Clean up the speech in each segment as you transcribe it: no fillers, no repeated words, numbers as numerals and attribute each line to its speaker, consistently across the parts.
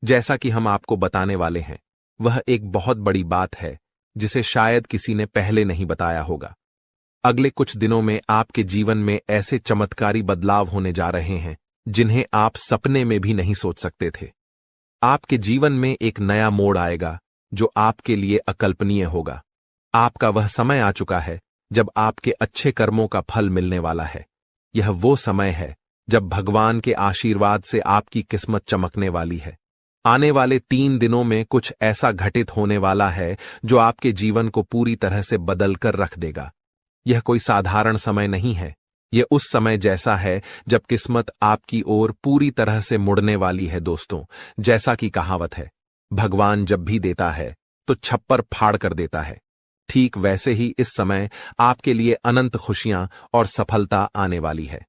Speaker 1: जैसा कि हम आपको बताने वाले हैं, वह एक बहुत बड़ी बात है जिसे शायद किसी ने पहले नहीं बताया होगा। अगले कुछ दिनों में आपके जीवन में ऐसे चमत्कारी बदलाव होने जा रहे हैं जिन्हें आप सपने में भी नहीं सोच सकते थे। आपके जीवन में एक नया मोड़ आएगा जो आपके लिए अकल्पनीय होगा। आपका वह समय आ चुका है जब आपके अच्छे कर्मों का फल मिलने वाला है। यह वो समय है जब भगवान के आशीर्वाद से आपकी किस्मत चमकने वाली है। आने वाले 3 दिनों में कुछ ऐसा घटित होने वाला है जो आपके जीवन को पूरी तरह से बदल कर रख देगा। यह कोई साधारण समय नहीं है। यह उस समय जैसा है जब किस्मत आपकी ओर पूरी तरह से मुड़ने वाली है। दोस्तों, जैसा कि कहावत है, भगवान जब भी देता है तो छप्पर फाड़ कर देता है। ठीक वैसे ही इस समय आपके लिए अनंत खुशियां और सफलता आने वाली है।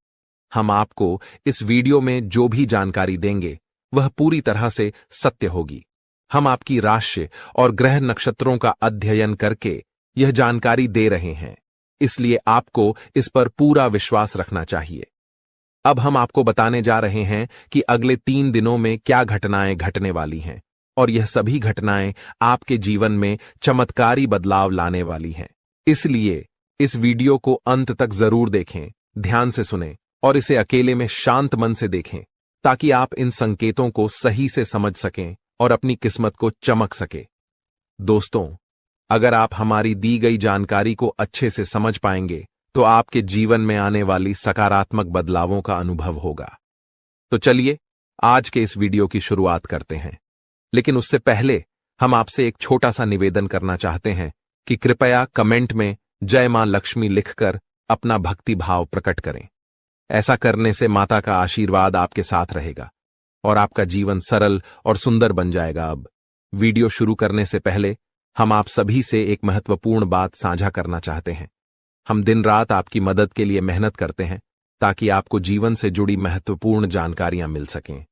Speaker 1: हम आपको इस वीडियो में जो भी जानकारी देंगे वह पूरी तरह से सत्य होगी। हम आपकी राशि और ग्रह नक्षत्रों का अध्ययन करके यह जानकारी दे रहे हैं, इसलिए आपको इस पर पूरा विश्वास रखना चाहिए। अब हम आपको बताने जा रहे हैं कि अगले 3 दिनों में क्या घटनाएं घटने वाली हैं, और यह सभी घटनाएं आपके जीवन में चमत्कारी बदलाव लाने वाली हैं। इसलिए इस वीडियो को अंत तक जरूर देखें, ध्यान से सुनें और इसे अकेले में शांत मन से देखें, ताकि आप इन संकेतों को सही से समझ सकें और अपनी किस्मत को चमक सके। दोस्तों, अगर आप हमारी दी गई जानकारी को अच्छे से समझ पाएंगे तो आपके जीवन में आने वाली सकारात्मक बदलावों का अनुभव होगा। तो चलिए आज के इस वीडियो की शुरुआत करते हैं। लेकिन उससे पहले हम आपसे एक छोटा सा निवेदन करना चाहते हैं कि कृपया कमेंट में जय मां लक्ष्मी लिखकर अपना भक्ति भाव प्रकट करें। ऐसा करने से माता का आशीर्वाद आपके साथ रहेगा और आपका जीवन सरल और सुंदर बन जाएगा। अब वीडियो शुरू करने से पहले हम आप सभी से एक महत्वपूर्ण बात साझा करना चाहते हैं। हम दिन रात आपकी मदद के लिए मेहनत करते हैं ताकि आपको जीवन से जुड़ी महत्वपूर्ण जानकारियां मिल सकें।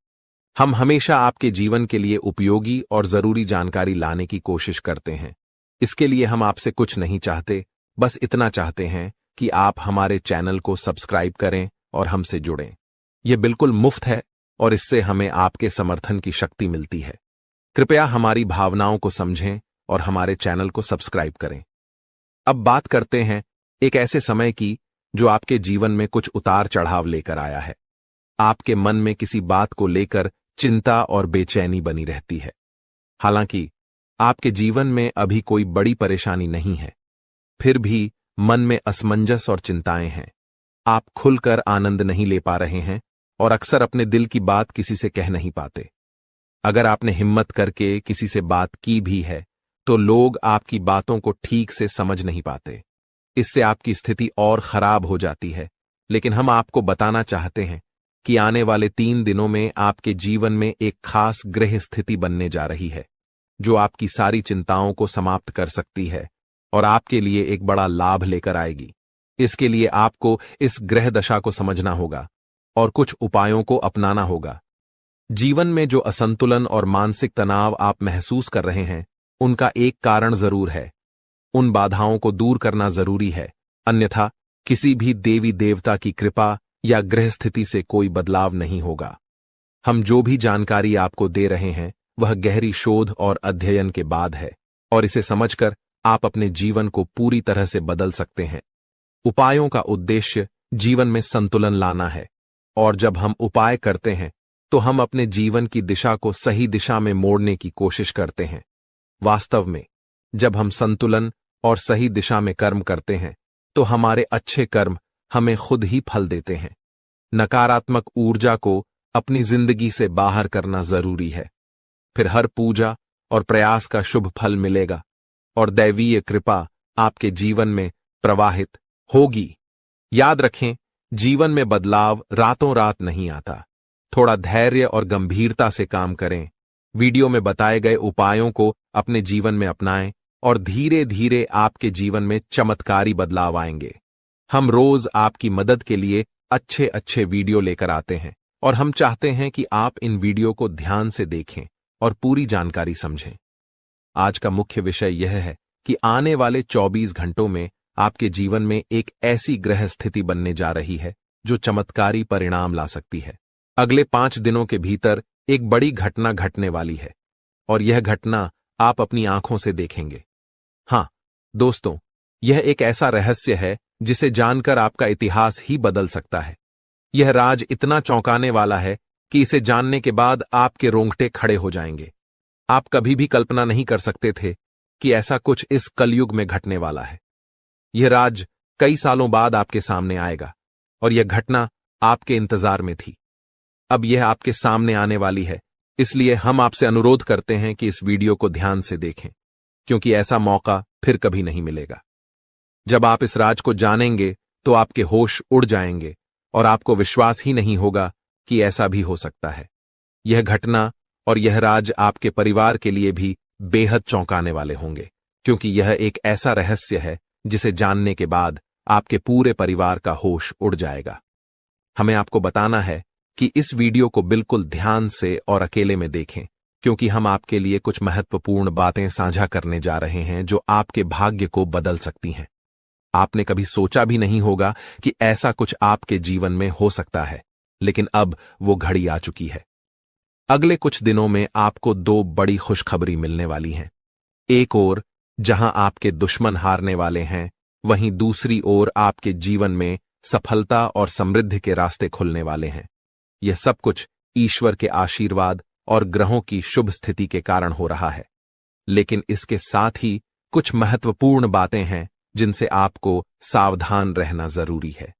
Speaker 1: हम हमेशा आपके जीवन के लिए उपयोगी और जरूरी जानकारी लाने की कोशिश करते हैं। इसके लिए हम आपसे कुछ नहीं चाहते, बस इतना चाहते हैं कि आप हमारे चैनल को सब्सक्राइब करें और हमसे जुड़ें। यह बिल्कुल मुफ्त है और इससे हमें आपके समर्थन की शक्ति मिलती है। कृपया हमारी भावनाओं को समझें और हमारे चैनल को सब्सक्राइब करें। अब बात करते हैं एक ऐसे समय की जो आपके जीवन में कुछ उतार चढ़ाव लेकर आया है। आपके मन में किसी बात को लेकर चिंता और बेचैनी बनी रहती है। हालांकि आपके जीवन में अभी कोई बड़ी परेशानी नहीं है, फिर भी मन में असमंजस और चिंताएं हैं। आप खुलकर आनंद नहीं ले पा रहे हैं और अक्सर अपने दिल की बात किसी से कह नहीं पाते। अगर आपने हिम्मत करके किसी से बात की भी है तो लोग आपकी बातों को ठीक से समझ नहीं पाते। इससे आपकी स्थिति और खराब हो जाती है। लेकिन हम आपको बताना चाहते हैं कि आने वाले 3 दिनों में आपके जीवन में एक खास ग्रह स्थिति बनने जा रही है जो आपकी सारी चिंताओं को समाप्त कर सकती है और आपके लिए एक बड़ा लाभ लेकर आएगी। इसके लिए आपको इस ग्रह दशा को समझना होगा और कुछ उपायों को अपनाना होगा। जीवन में जो असंतुलन और मानसिक तनाव आप महसूस कर रहे हैं, उनका एक कारण जरूर है। उन बाधाओं को दूर करना जरूरी है, अन्यथा किसी भी देवी देवता की कृपा या ग्रह स्थिति से कोई बदलाव नहीं होगा। हम जो भी जानकारी आपको दे रहे हैं वह गहरी शोध और अध्ययन के बाद है और इसे समझकर आप अपने जीवन को पूरी तरह से बदल सकते हैं। उपायों का उद्देश्य जीवन में संतुलन लाना है, और जब हम उपाय करते हैं तो हम अपने जीवन की दिशा को सही दिशा में मोड़ने की कोशिश करते हैं। वास्तव में जब हम संतुलन और सही दिशा में कर्म करते हैं तो हमारे अच्छे कर्म हमें खुद ही फल देते हैं। नकारात्मक ऊर्जा को अपनी जिंदगी से बाहर करना जरूरी है, फिर हर पूजा और प्रयास का शुभ फल मिलेगा और दैवीय कृपा आपके जीवन में प्रवाहित होगी। याद रखें, जीवन में बदलाव रातों रात नहीं आता। थोड़ा धैर्य और गंभीरता से काम करें। वीडियो में बताए गए उपायों को अपने जीवन में अपनाएं और धीरे धीरे आपके जीवन में चमत्कारी बदलाव आएंगे। हम रोज आपकी मदद के लिए अच्छे अच्छे वीडियो लेकर आते हैं और हम चाहते हैं कि आप इन वीडियो को ध्यान से देखें और पूरी जानकारी समझें। आज का मुख्य विषय यह है कि आने वाले 24 घंटों में आपके जीवन में एक ऐसी ग्रह स्थिति बनने जा रही है जो चमत्कारी परिणाम ला सकती है। अगले 5 दिनों के भीतर एक बड़ी घटना घटने वाली है और यह घटना आप अपनी आंखों से देखेंगे। हाँ दोस्तों, यह एक ऐसा रहस्य है जिसे जानकर आपका इतिहास ही बदल सकता है। यह राज इतना चौंकाने वाला है कि इसे जानने के बाद आपके रोंगटे खड़े हो जाएंगे। आप कभी भी कल्पना नहीं कर सकते थे कि ऐसा कुछ इस कलयुग में घटने वाला है। यह राज कई सालों बाद आपके सामने आएगा और यह घटना आपके इंतजार में थी। अब यह आपके सामने आने वाली है, इसलिए हम आपसे अनुरोध करते हैं कि इस वीडियो को ध्यान से देखें, क्योंकि ऐसा मौका फिर कभी नहीं मिलेगा। जब आप इस राज को जानेंगे तो आपके होश उड़ जाएंगे और आपको विश्वास ही नहीं होगा कि ऐसा भी हो सकता है। यह घटना और यह राज आपके परिवार के लिए भी बेहद चौंकाने वाले होंगे, क्योंकि यह एक ऐसा रहस्य है जिसे जानने के बाद आपके पूरे परिवार का होश उड़ जाएगा। हमें आपको बताना है कि इस वीडियो को बिल्कुल ध्यान से और अकेले में देखें, क्योंकि हम आपके लिए कुछ महत्वपूर्ण बातें साझा करने जा रहे हैं जो आपके भाग्य को बदल सकती हैं। आपने कभी सोचा भी नहीं होगा कि ऐसा कुछ आपके जीवन में हो सकता है, लेकिन अब वो घड़ी आ चुकी है। अगले कुछ दिनों में आपको दो बड़ी खुशखबरी मिलने वाली हैं। एक ओर जहां आपके दुश्मन हारने वाले हैं, वहीं दूसरी ओर आपके जीवन में सफलता और समृद्धि के रास्ते खुलने वाले हैं। यह सब कुछ ईश्वर के आशीर्वाद और ग्रहों की शुभ स्थिति के कारण हो रहा है, लेकिन इसके साथ ही कुछ महत्वपूर्ण बातें हैं जिनसे आपको सावधान रहना जरूरी है।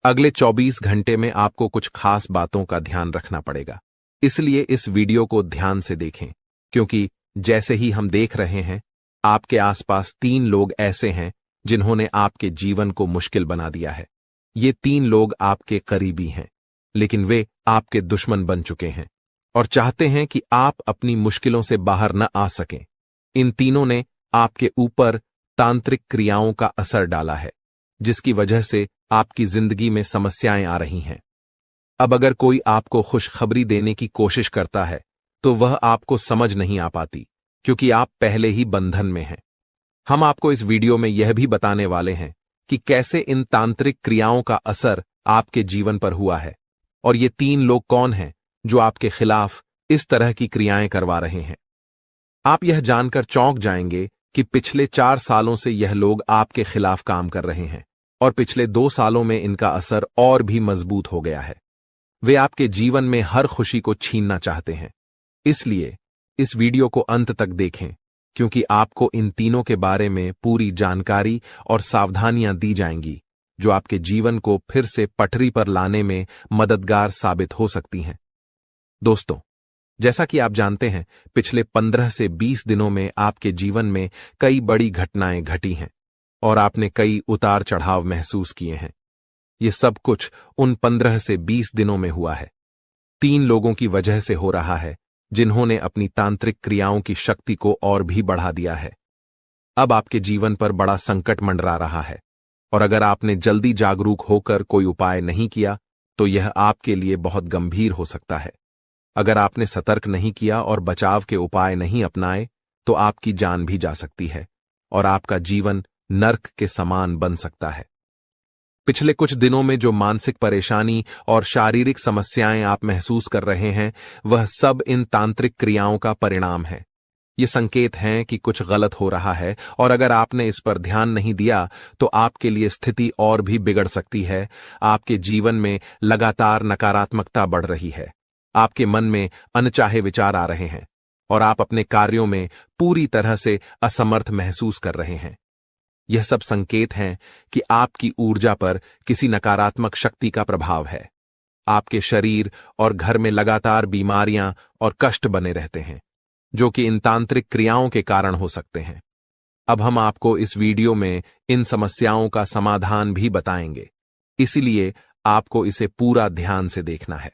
Speaker 1: अगले 24 घंटे में आपको कुछ खास बातों का ध्यान रखना पड़ेगा, इसलिए इस वीडियो को ध्यान से देखें, क्योंकि जैसे ही हम देख रहे हैं, आपके आसपास 3 लोग ऐसे हैं जिन्होंने आपके जीवन को मुश्किल बना दिया है। ये 3 लोग आपके करीबी हैं, लेकिन वे आपके दुश्मन बन चुके हैं और चाहते हैं कि आप अपनी मुश्किलों से बाहर न आ सकें। इन तीनों ने आपके ऊपर तांत्रिक क्रियाओं का असर डाला है, जिसकी वजह से आपकी जिंदगी में समस्याएं आ रही हैं। अब अगर कोई आपको खुशखबरी देने की कोशिश करता है तो वह आपको समझ नहीं आ पाती, क्योंकि आप पहले ही बंधन में हैं। हम आपको इस वीडियो में यह भी बताने वाले हैं कि कैसे इन तांत्रिक क्रियाओं का असर आपके जीवन पर हुआ है और ये 3 लोग कौन हैं जो आपके खिलाफ इस तरह की क्रियाएं करवा रहे हैं। आप यह जानकर चौंक जाएंगे कि पिछले 4 सालों से यह लोग आपके खिलाफ काम कर रहे हैं और पिछले 2 सालों में इनका असर और भी मजबूत हो गया है। वे आपके जीवन में हर खुशी को छीनना चाहते हैं, इसलिए इस वीडियो को अंत तक देखें, क्योंकि आपको इन तीनों के बारे में पूरी जानकारी और सावधानियां दी जाएंगी जो आपके जीवन को फिर से पटरी पर लाने में मददगार साबित हो सकती हैं। दोस्तों, जैसा कि आप जानते हैं, पिछले 15 से 20 दिनों में आपके जीवन में कई बड़ी घटनाएं घटी हैं और आपने कई उतार चढ़ाव महसूस किए हैं। ये सब कुछ उन 15 से 20 दिनों में हुआ है। 3 लोगों की वजह से हो रहा है जिन्होंने अपनी तांत्रिक क्रियाओं की शक्ति को और भी बढ़ा दिया है। अब आपके जीवन पर बड़ा संकट मंडरा रहा है और अगर आपने जल्दी जागरूक होकर कोई उपाय नहीं किया तो यह आपके लिए बहुत गंभीर हो सकता है। अगर आपने सतर्क नहीं किया और बचाव के उपाय नहीं अपनाए तो आपकी जान भी जा सकती है और आपका जीवन नर्क के समान बन सकता है। पिछले कुछ दिनों में जो मानसिक परेशानी और शारीरिक समस्याएं आप महसूस कर रहे हैं, वह सब इन तांत्रिक क्रियाओं का परिणाम है। ये संकेत हैं कि कुछ गलत हो रहा है और अगर आपने इस पर ध्यान नहीं दिया तो आपके लिए स्थिति और भी बिगड़ सकती है। आपके जीवन में लगातार नकारात्मकता बढ़ रही है, आपके मन में अनचाहे विचार आ रहे हैं और आप अपने कार्यों में पूरी तरह से असमर्थ महसूस कर रहे हैं। यह सब संकेत हैं कि आपकी ऊर्जा पर किसी नकारात्मक शक्ति का प्रभाव है। आपके शरीर और घर में लगातार बीमारियां और कष्ट बने रहते हैं, जो कि इन तांत्रिक क्रियाओं के कारण हो सकते हैं। अब हम आपको इस वीडियो में इन समस्याओं का समाधान भी बताएंगे, इसीलिए आपको इसे पूरा ध्यान से देखना है।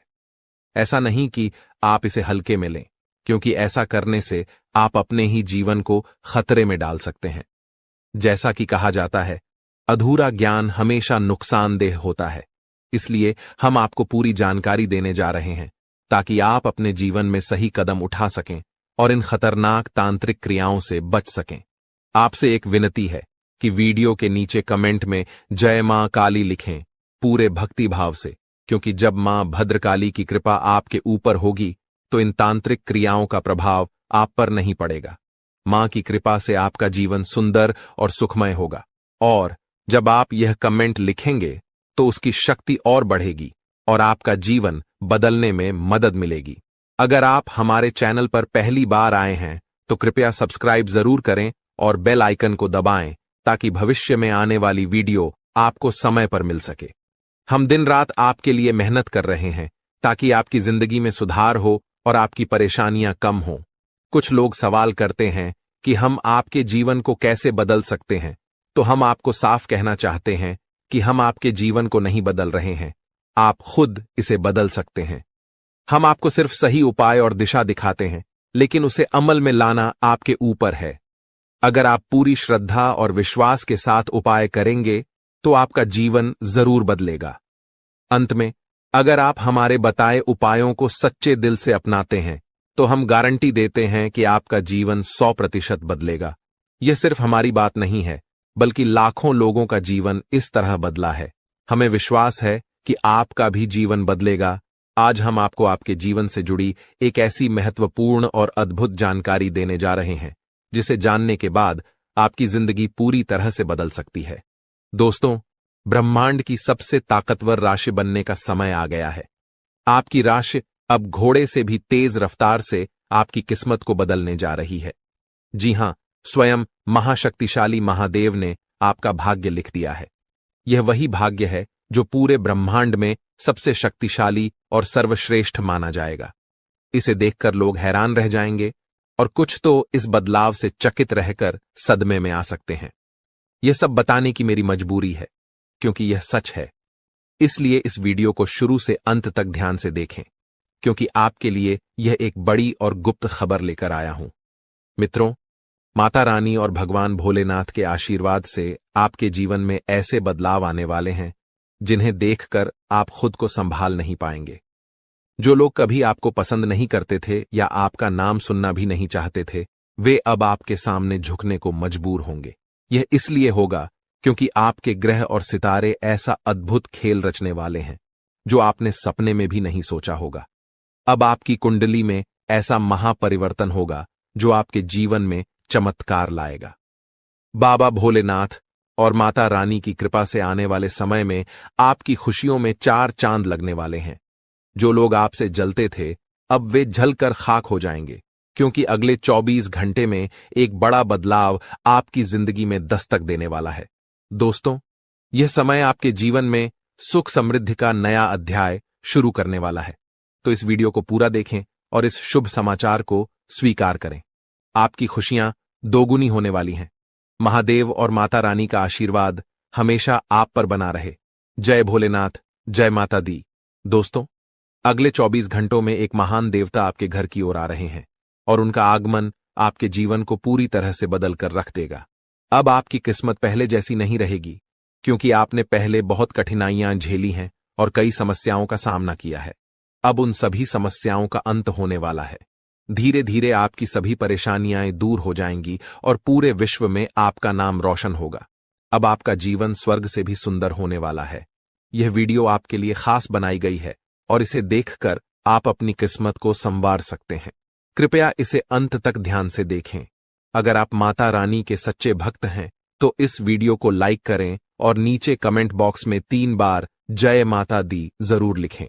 Speaker 1: ऐसा नहीं कि आप इसे हल्के में लें, क्योंकि ऐसा करने से आप अपने ही जीवन को खतरे में डाल सकते हैं। जैसा कि कहा जाता है, अधूरा ज्ञान हमेशा नुकसानदेह होता है, इसलिए हम आपको पूरी जानकारी देने जा रहे हैं ताकि आप अपने जीवन में सही कदम उठा सकें और इन खतरनाक तांत्रिक क्रियाओं से बच सकें। आपसे एक विनती है कि वीडियो के नीचे कमेंट में जय मां काली लिखें पूरे भक्ति भाव से, क्योंकि जब मां भद्रकाली की कृपा आपके ऊपर होगी तो इन तांत्रिक क्रियाओं का प्रभाव आप पर नहीं पड़ेगा। मां की कृपा से आपका जीवन सुंदर और सुखमय होगा। और जब आप यह कमेंट लिखेंगे तो उसकी शक्ति और बढ़ेगी और आपका जीवन बदलने में मदद मिलेगी। अगर आप हमारे चैनल पर पहली बार आए हैं तो कृपया सब्सक्राइब जरूर करें और बेल आइकन को दबाएं ताकि भविष्य में आने वाली वीडियो आपको समय पर मिल सके। हम दिन रात आपके लिए मेहनत कर रहे हैं ताकि आपकी जिंदगी में सुधार हो और आपकी परेशानियां कम हों। कुछ लोग सवाल करते हैं कि हम आपके जीवन को कैसे बदल सकते हैं, तो हम आपको साफ कहना चाहते हैं कि हम आपके जीवन को नहीं बदल रहे हैं, आप खुद इसे बदल सकते हैं। हम आपको सिर्फ सही उपाय और दिशा दिखाते हैं, लेकिन उसे अमल में लाना आपके ऊपर है। अगर आप पूरी श्रद्धा और विश्वास के साथ उपाय करेंगे तो आपका जीवन जरूर बदलेगा। अंत में, अगर आप हमारे बताए उपायों को सच्चे दिल से अपनाते हैं तो हम गारंटी देते हैं कि आपका जीवन 100% बदलेगा। यह सिर्फ हमारी बात नहीं है, बल्कि लाखों लोगों का जीवन इस तरह बदला है। हमें विश्वास है कि आपका भी जीवन बदलेगा। आज हम आपको आपके जीवन से जुड़ी एक ऐसी महत्वपूर्ण और अद्भुत जानकारी देने जा रहे हैं जिसे जानने के बाद आपकी जिंदगी पूरी तरह से बदल सकती है। दोस्तों, ब्रह्मांड की सबसे ताकतवर राशि बनने का समय आ गया है। आपकी राशि अब घोड़े से भी तेज रफ्तार से आपकी किस्मत को बदलने जा रही है। जी हां, स्वयं महाशक्तिशाली महादेव ने आपका भाग्य लिख दिया है। यह वही भाग्य है जो पूरे ब्रह्मांड में सबसे शक्तिशाली और सर्वश्रेष्ठ माना जाएगा। इसे देखकर लोग हैरान रह जाएंगे और कुछ तो इस बदलाव से चकित रहकर सदमे में आ सकते हैं। यह सब बताने की मेरी मजबूरी है, क्योंकि यह सच है। इसलिए इस वीडियो को शुरू से अंत तक ध्यान से देखें, क्योंकि आपके लिए यह एक बड़ी और गुप्त खबर लेकर आया हूं। मित्रों, माता रानी और भगवान भोलेनाथ के आशीर्वाद से आपके जीवन में ऐसे बदलाव आने वाले हैं जिन्हें देखकर आप खुद को संभाल नहीं पाएंगे। जो लोग कभी आपको पसंद नहीं करते थे या आपका नाम सुनना भी नहीं चाहते थे, वे अब आपके सामने झुकने को मजबूर होंगे। यह इसलिए होगा क्योंकि आपके ग्रह और सितारे ऐसा अद्भुत खेल रचने वाले हैं जो आपने सपने में भी नहीं सोचा होगा। अब आपकी कुंडली में ऐसा महापरिवर्तन होगा जो आपके जीवन में चमत्कार लाएगा। बाबा भोलेनाथ और माता रानी की कृपा से आने वाले समय में आपकी खुशियों में 4 चांद लगने वाले हैं। जो लोग आपसे जलते थे, अब वे जलकर खाक हो जाएंगे, क्योंकि अगले 24 घंटे में एक बड़ा बदलाव आपकी जिंदगी में दस्तक देने वाला है। दोस्तों, यह समय आपके जीवन में सुख समृद्धि का नया अध्याय शुरू करने वाला है। तो इस वीडियो को पूरा देखें और इस शुभ समाचार को स्वीकार करें। आपकी खुशियां दोगुनी होने वाली हैं। महादेव और माता रानी का आशीर्वाद हमेशा आप पर बना रहे। जय भोलेनाथ, जय माता दी। दोस्तों, अगले 24 घंटों में एक महान देवता आपके घर की ओर आ रहे हैं और उनका आगमन आपके जीवन को पूरी तरह से बदल कर रख देगा। अब आपकी किस्मत पहले जैसी नहीं रहेगी, क्योंकि आपने पहले बहुत कठिनाइयां झेली हैं और कई समस्याओं का सामना किया है। अब उन सभी समस्याओं का अंत होने वाला है। धीरे धीरे आपकी सभी परेशानियां दूर हो जाएंगी और पूरे विश्व में आपका नाम रोशन होगा। अब आपका जीवन स्वर्ग से भी सुंदर होने वाला है। यह वीडियो आपके लिए खास बनाई गई है और इसे देखकर आप अपनी किस्मत को संवार सकते हैं। कृपया इसे अंत तक ध्यान से देखें। अगर आप माता रानी के सच्चे भक्त हैं तो इस वीडियो को लाइक करें और नीचे कमेंट बॉक्स में 3 बार जय माता दी जरूर लिखें।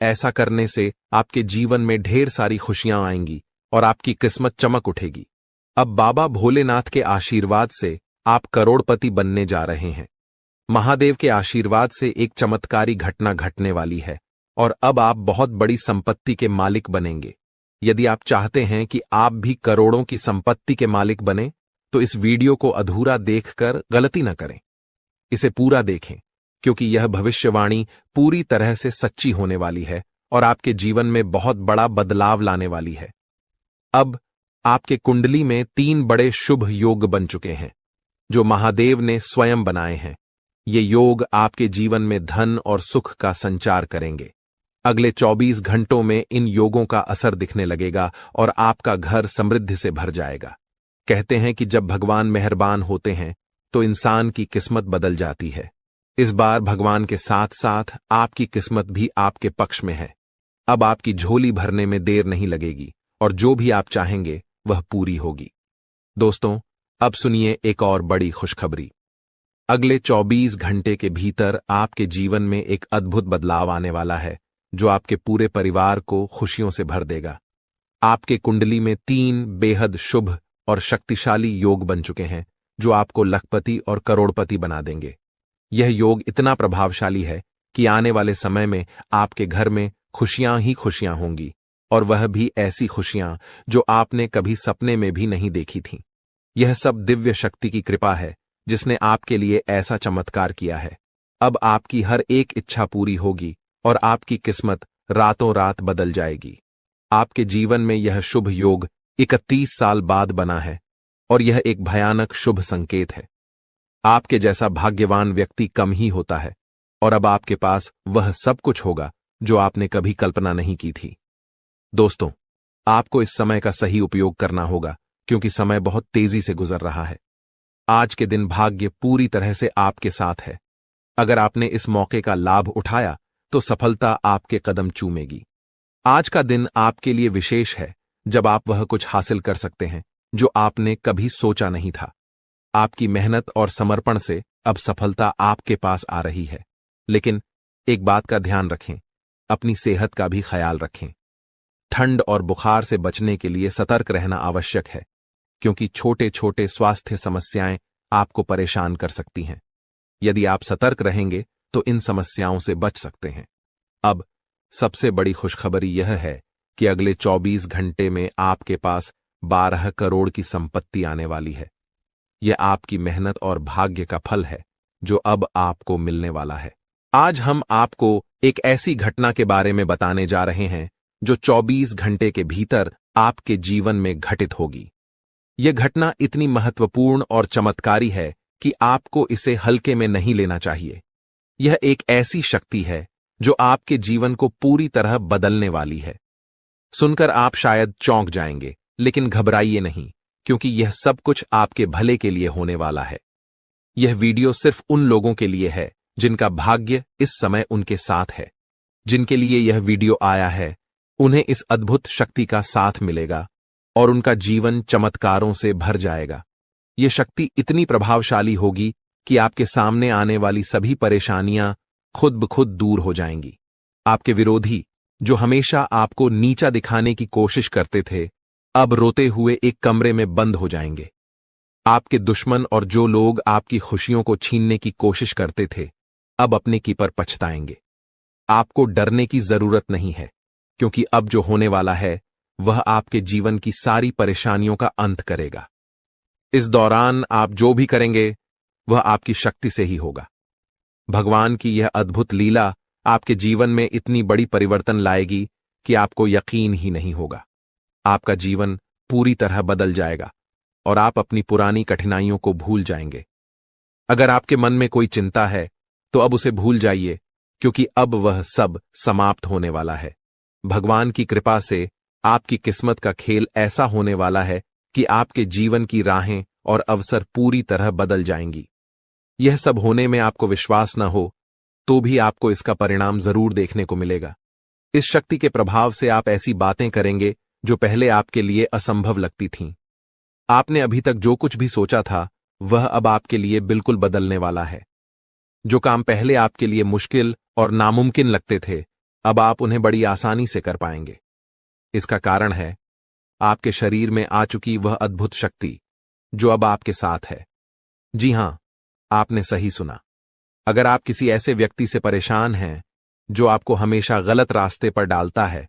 Speaker 1: ऐसा करने से आपके जीवन में ढेर सारी खुशियां आएंगी और आपकी किस्मत चमक उठेगी। अब बाबा भोलेनाथ के आशीर्वाद से आप करोड़पति बनने जा रहे हैं। महादेव के आशीर्वाद से एक चमत्कारी घटना घटने वाली है और अब आप बहुत बड़ी संपत्ति के मालिक बनेंगे। यदि आप चाहते हैं कि आप भी करोड़ों की संपत्ति के मालिक बने, तो इस वीडियो को अधूरा देखकर गलती न करें। इसे पूरा देखें, क्योंकि यह भविष्यवाणी पूरी तरह से सच्ची होने वाली है और आपके जीवन में बहुत बड़ा बदलाव लाने वाली है। अब आपके कुंडली में 3 बड़े शुभ योग बन चुके हैं, जो महादेव ने स्वयं बनाए हैं। ये योग आपके जीवन में धन और सुख का संचार करेंगे। अगले 24 घंटों में इन योगों का असर दिखने लगेगा और आपका घर समृद्धि से भर जाएगा। कहते हैं कि जब भगवान मेहरबान होते हैं तो इंसान की किस्मत बदल जाती है। इस बार भगवान के साथ साथ आपकी किस्मत भी आपके पक्ष में है। अब आपकी झोली भरने में देर नहीं लगेगी और जो भी आप चाहेंगे वह पूरी होगी। दोस्तों, अब सुनिए एक और बड़ी खुशखबरी। अगले 24 घंटे के भीतर आपके जीवन में एक अद्भुत बदलाव आने वाला है जो आपके पूरे परिवार को खुशियों से भर देगा। आपके कुंडली में 3 बेहद शुभ और शक्तिशाली योग बन चुके हैं जो आपको लखपति और करोड़पति बना देंगे। यह योग इतना प्रभावशाली है कि आने वाले समय में आपके घर में खुशियां ही खुशियां होंगी, और वह भी ऐसी खुशियां जो आपने कभी सपने में भी नहीं देखी थीं। यह सब दिव्य शक्ति की कृपा है जिसने आपके लिए ऐसा चमत्कार किया है। अब आपकी हर एक इच्छा पूरी होगी और आपकी किस्मत रातों रात बदल जाएगी। आपके जीवन में यह शुभ योग 31 साल बाद बना है और यह एक भयानक शुभ संकेत है। आपके जैसा भाग्यवान व्यक्ति कम ही होता है और अब आपके पास वह सब कुछ होगा जो आपने कभी कल्पना नहीं की थी। दोस्तों, आपको इस समय का सही उपयोग करना होगा क्योंकि समय बहुत तेजी से गुजर रहा है। आज के दिन भाग्य पूरी तरह से आपके साथ है। अगर आपने इस मौके का लाभ उठाया तो सफलता आपके कदम चूमेगी। आज का दिन आपके लिए विशेष है जब आप वह कुछ हासिल कर सकते हैं जो आपने कभी सोचा नहीं था। आपकी मेहनत और समर्पण से अब सफलता आपके पास आ रही है। लेकिन एक बात का ध्यान रखें, अपनी सेहत का भी ख्याल रखें। ठंड और बुखार से बचने के लिए सतर्क रहना आवश्यक है क्योंकि छोटे छोटे स्वास्थ्य समस्याएं आपको परेशान कर सकती हैं। यदि आप सतर्क रहेंगे तो इन समस्याओं से बच सकते हैं। अब सबसे बड़ी खुशखबरी यह है कि अगले 24 घंटे में आपके पास 12 करोड़ की संपत्ति आने वाली है। यह आपकी मेहनत और भाग्य का फल है जो अब आपको मिलने वाला है। आज हम आपको एक ऐसी घटना के बारे में बताने जा रहे हैं जो 24 घंटे के भीतर आपके जीवन में घटित होगी। यह घटना इतनी महत्वपूर्ण और चमत्कारी है कि आपको इसे हल्के में नहीं लेना चाहिए। यह एक ऐसी शक्ति है जो आपके जीवन को पूरी तरह बदलने वाली है। सुनकर आप शायद चौंक जाएंगे, लेकिन घबराइए नहीं क्योंकि यह सब कुछ आपके भले के लिए होने वाला है। यह वीडियो सिर्फ उन लोगों के लिए है जिनका भाग्य इस समय उनके साथ है। जिनके लिए यह वीडियो आया है उन्हें इस अद्भुत शक्ति का साथ मिलेगा और उनका जीवन चमत्कारों से भर जाएगा। यह शक्ति इतनी प्रभावशाली होगी कि आपके सामने आने वाली सभी परेशानियां खुद ब खुद दूर हो जाएंगी। आपके विरोधी जो हमेशा आपको नीचा दिखाने की कोशिश करते थे, अब रोते हुए एक कमरे में बंद हो जाएंगे। आपके दुश्मन और जो लोग आपकी खुशियों को छीनने की कोशिश करते थे, अब अपने की पर पछताएंगे। आपको डरने की जरूरत नहीं है क्योंकि अब जो होने वाला है वह आपके जीवन की सारी परेशानियों का अंत करेगा। इस दौरान आप जो भी करेंगे वह आपकी शक्ति से ही होगा। भगवान की यह अद्भुत लीला आपके जीवन में इतनी बड़ी परिवर्तन लाएगी कि आपको यकीन ही नहीं होगा। आपका जीवन पूरी तरह बदल जाएगा और आप अपनी पुरानी कठिनाइयों को भूल जाएंगे। अगर आपके मन में कोई चिंता है तो अब उसे भूल जाइए क्योंकि अब वह सब समाप्त होने वाला है। भगवान की कृपा से आपकी किस्मत का खेल ऐसा होने वाला है कि आपके जीवन की राहें और अवसर पूरी तरह बदल जाएंगी। यह सब होने में आपको विश्वास न हो तो भी आपको इसका परिणाम जरूर देखने को मिलेगा। इस शक्ति के प्रभाव से आप ऐसी बातें करेंगे जो पहले आपके लिए असंभव लगती थीं। आपने अभी तक जो कुछ भी सोचा था वह अब आपके लिए बिल्कुल बदलने वाला है। जो काम पहले आपके लिए मुश्किल और नामुमकिन लगते थे, अब आप उन्हें बड़ी आसानी से कर पाएंगे। इसका कारण है आपके शरीर में आ चुकी वह अद्भुत शक्ति जो अब आपके साथ है। जी हां, आपने सही सुना। अगर आप किसी ऐसे व्यक्ति से परेशान हैं जो आपको हमेशा गलत रास्ते पर डालता है,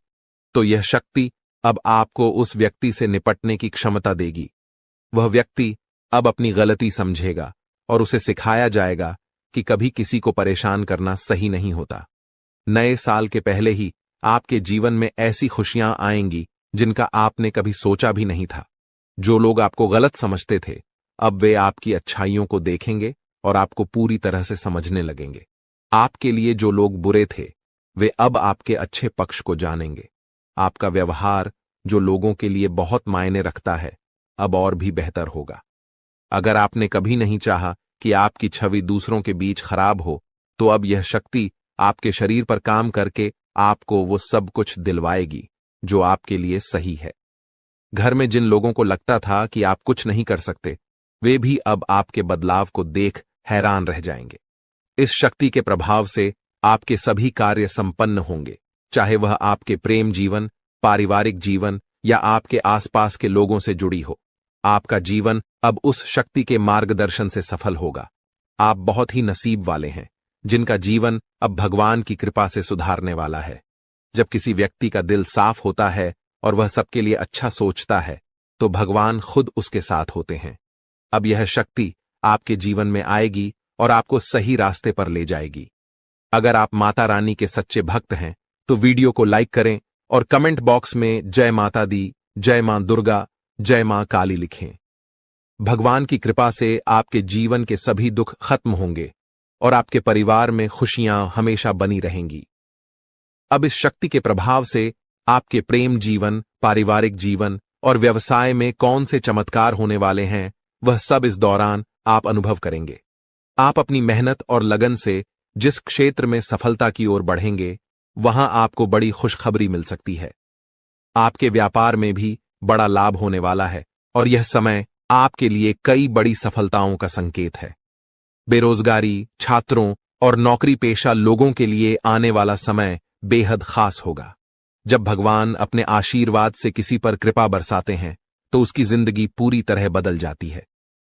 Speaker 1: तो यह शक्ति अब आपको उस व्यक्ति से निपटने की क्षमता देगी। वह व्यक्ति अब अपनी गलती समझेगा और उसे सिखाया जाएगा कि कभी किसी को परेशान करना सही नहीं होता। नए साल के पहले ही आपके जीवन में ऐसी खुशियां आएंगी जिनका आपने कभी सोचा भी नहीं था। जो लोग आपको गलत समझते थे, अब वे आपकी अच्छाइयों को देखेंगे और आपको पूरी तरह से समझने लगेंगे। आपके लिए जो लोग बुरे थे, वे अब आपके अच्छे पक्ष को जानेंगे। आपका व्यवहार जो लोगों के लिए बहुत मायने रखता है, अब और भी बेहतर होगा। अगर आपने कभी नहीं चाहा कि आपकी छवि दूसरों के बीच खराब हो, तो अब यह शक्ति आपके शरीर पर काम करके आपको वो सब कुछ दिलवाएगी जो आपके लिए सही है। घर में जिन लोगों को लगता था कि आप कुछ नहीं कर सकते, वे भी अब आपके बदलाव को देख हैरान रह जाएंगे। इस शक्ति के प्रभाव से आपके सभी कार्य संपन्न होंगे, चाहे वह आपके प्रेम जीवन, पारिवारिक जीवन या आपके आसपास के लोगों से जुड़ी हो। आपका जीवन अब उस शक्ति के मार्गदर्शन से सफल होगा। आप बहुत ही नसीब वाले हैं जिनका जीवन अब भगवान की कृपा से सुधारने वाला है। जब किसी व्यक्ति का दिल साफ होता है और वह सबके लिए अच्छा सोचता है, तो भगवान खुद उसके साथ होते हैं। अब यह शक्ति आपके जीवन में आएगी और आपको सही रास्ते पर ले जाएगी। अगर आप माता रानी के सच्चे भक्त हैं तो वीडियो को लाइक करें और कमेंट बॉक्स में जय माता दी, जय मां दुर्गा, जय मां काली लिखें। भगवान की कृपा से आपके जीवन के सभी दुख खत्म होंगे और आपके परिवार में खुशियां हमेशा बनी रहेंगी। अब इस शक्ति के प्रभाव से आपके प्रेम जीवन, पारिवारिक जीवन और व्यवसाय में कौन से चमत्कार होने वाले हैं, वह सब इस दौरान आप अनुभव करेंगे। आप अपनी मेहनत और लगन से जिस क्षेत्र में सफलता की ओर बढ़ेंगे, वहां आपको बड़ी खुशखबरी मिल सकती है। आपके व्यापार में भी बड़ा लाभ होने वाला है और यह समय आपके लिए कई बड़ी सफलताओं का संकेत है। बेरोजगारी, छात्रों और नौकरी पेशा लोगों के लिए आने वाला समय बेहद खास होगा। जब भगवान अपने आशीर्वाद से किसी पर कृपा बरसाते हैं तो उसकी जिंदगी पूरी तरह बदल जाती है।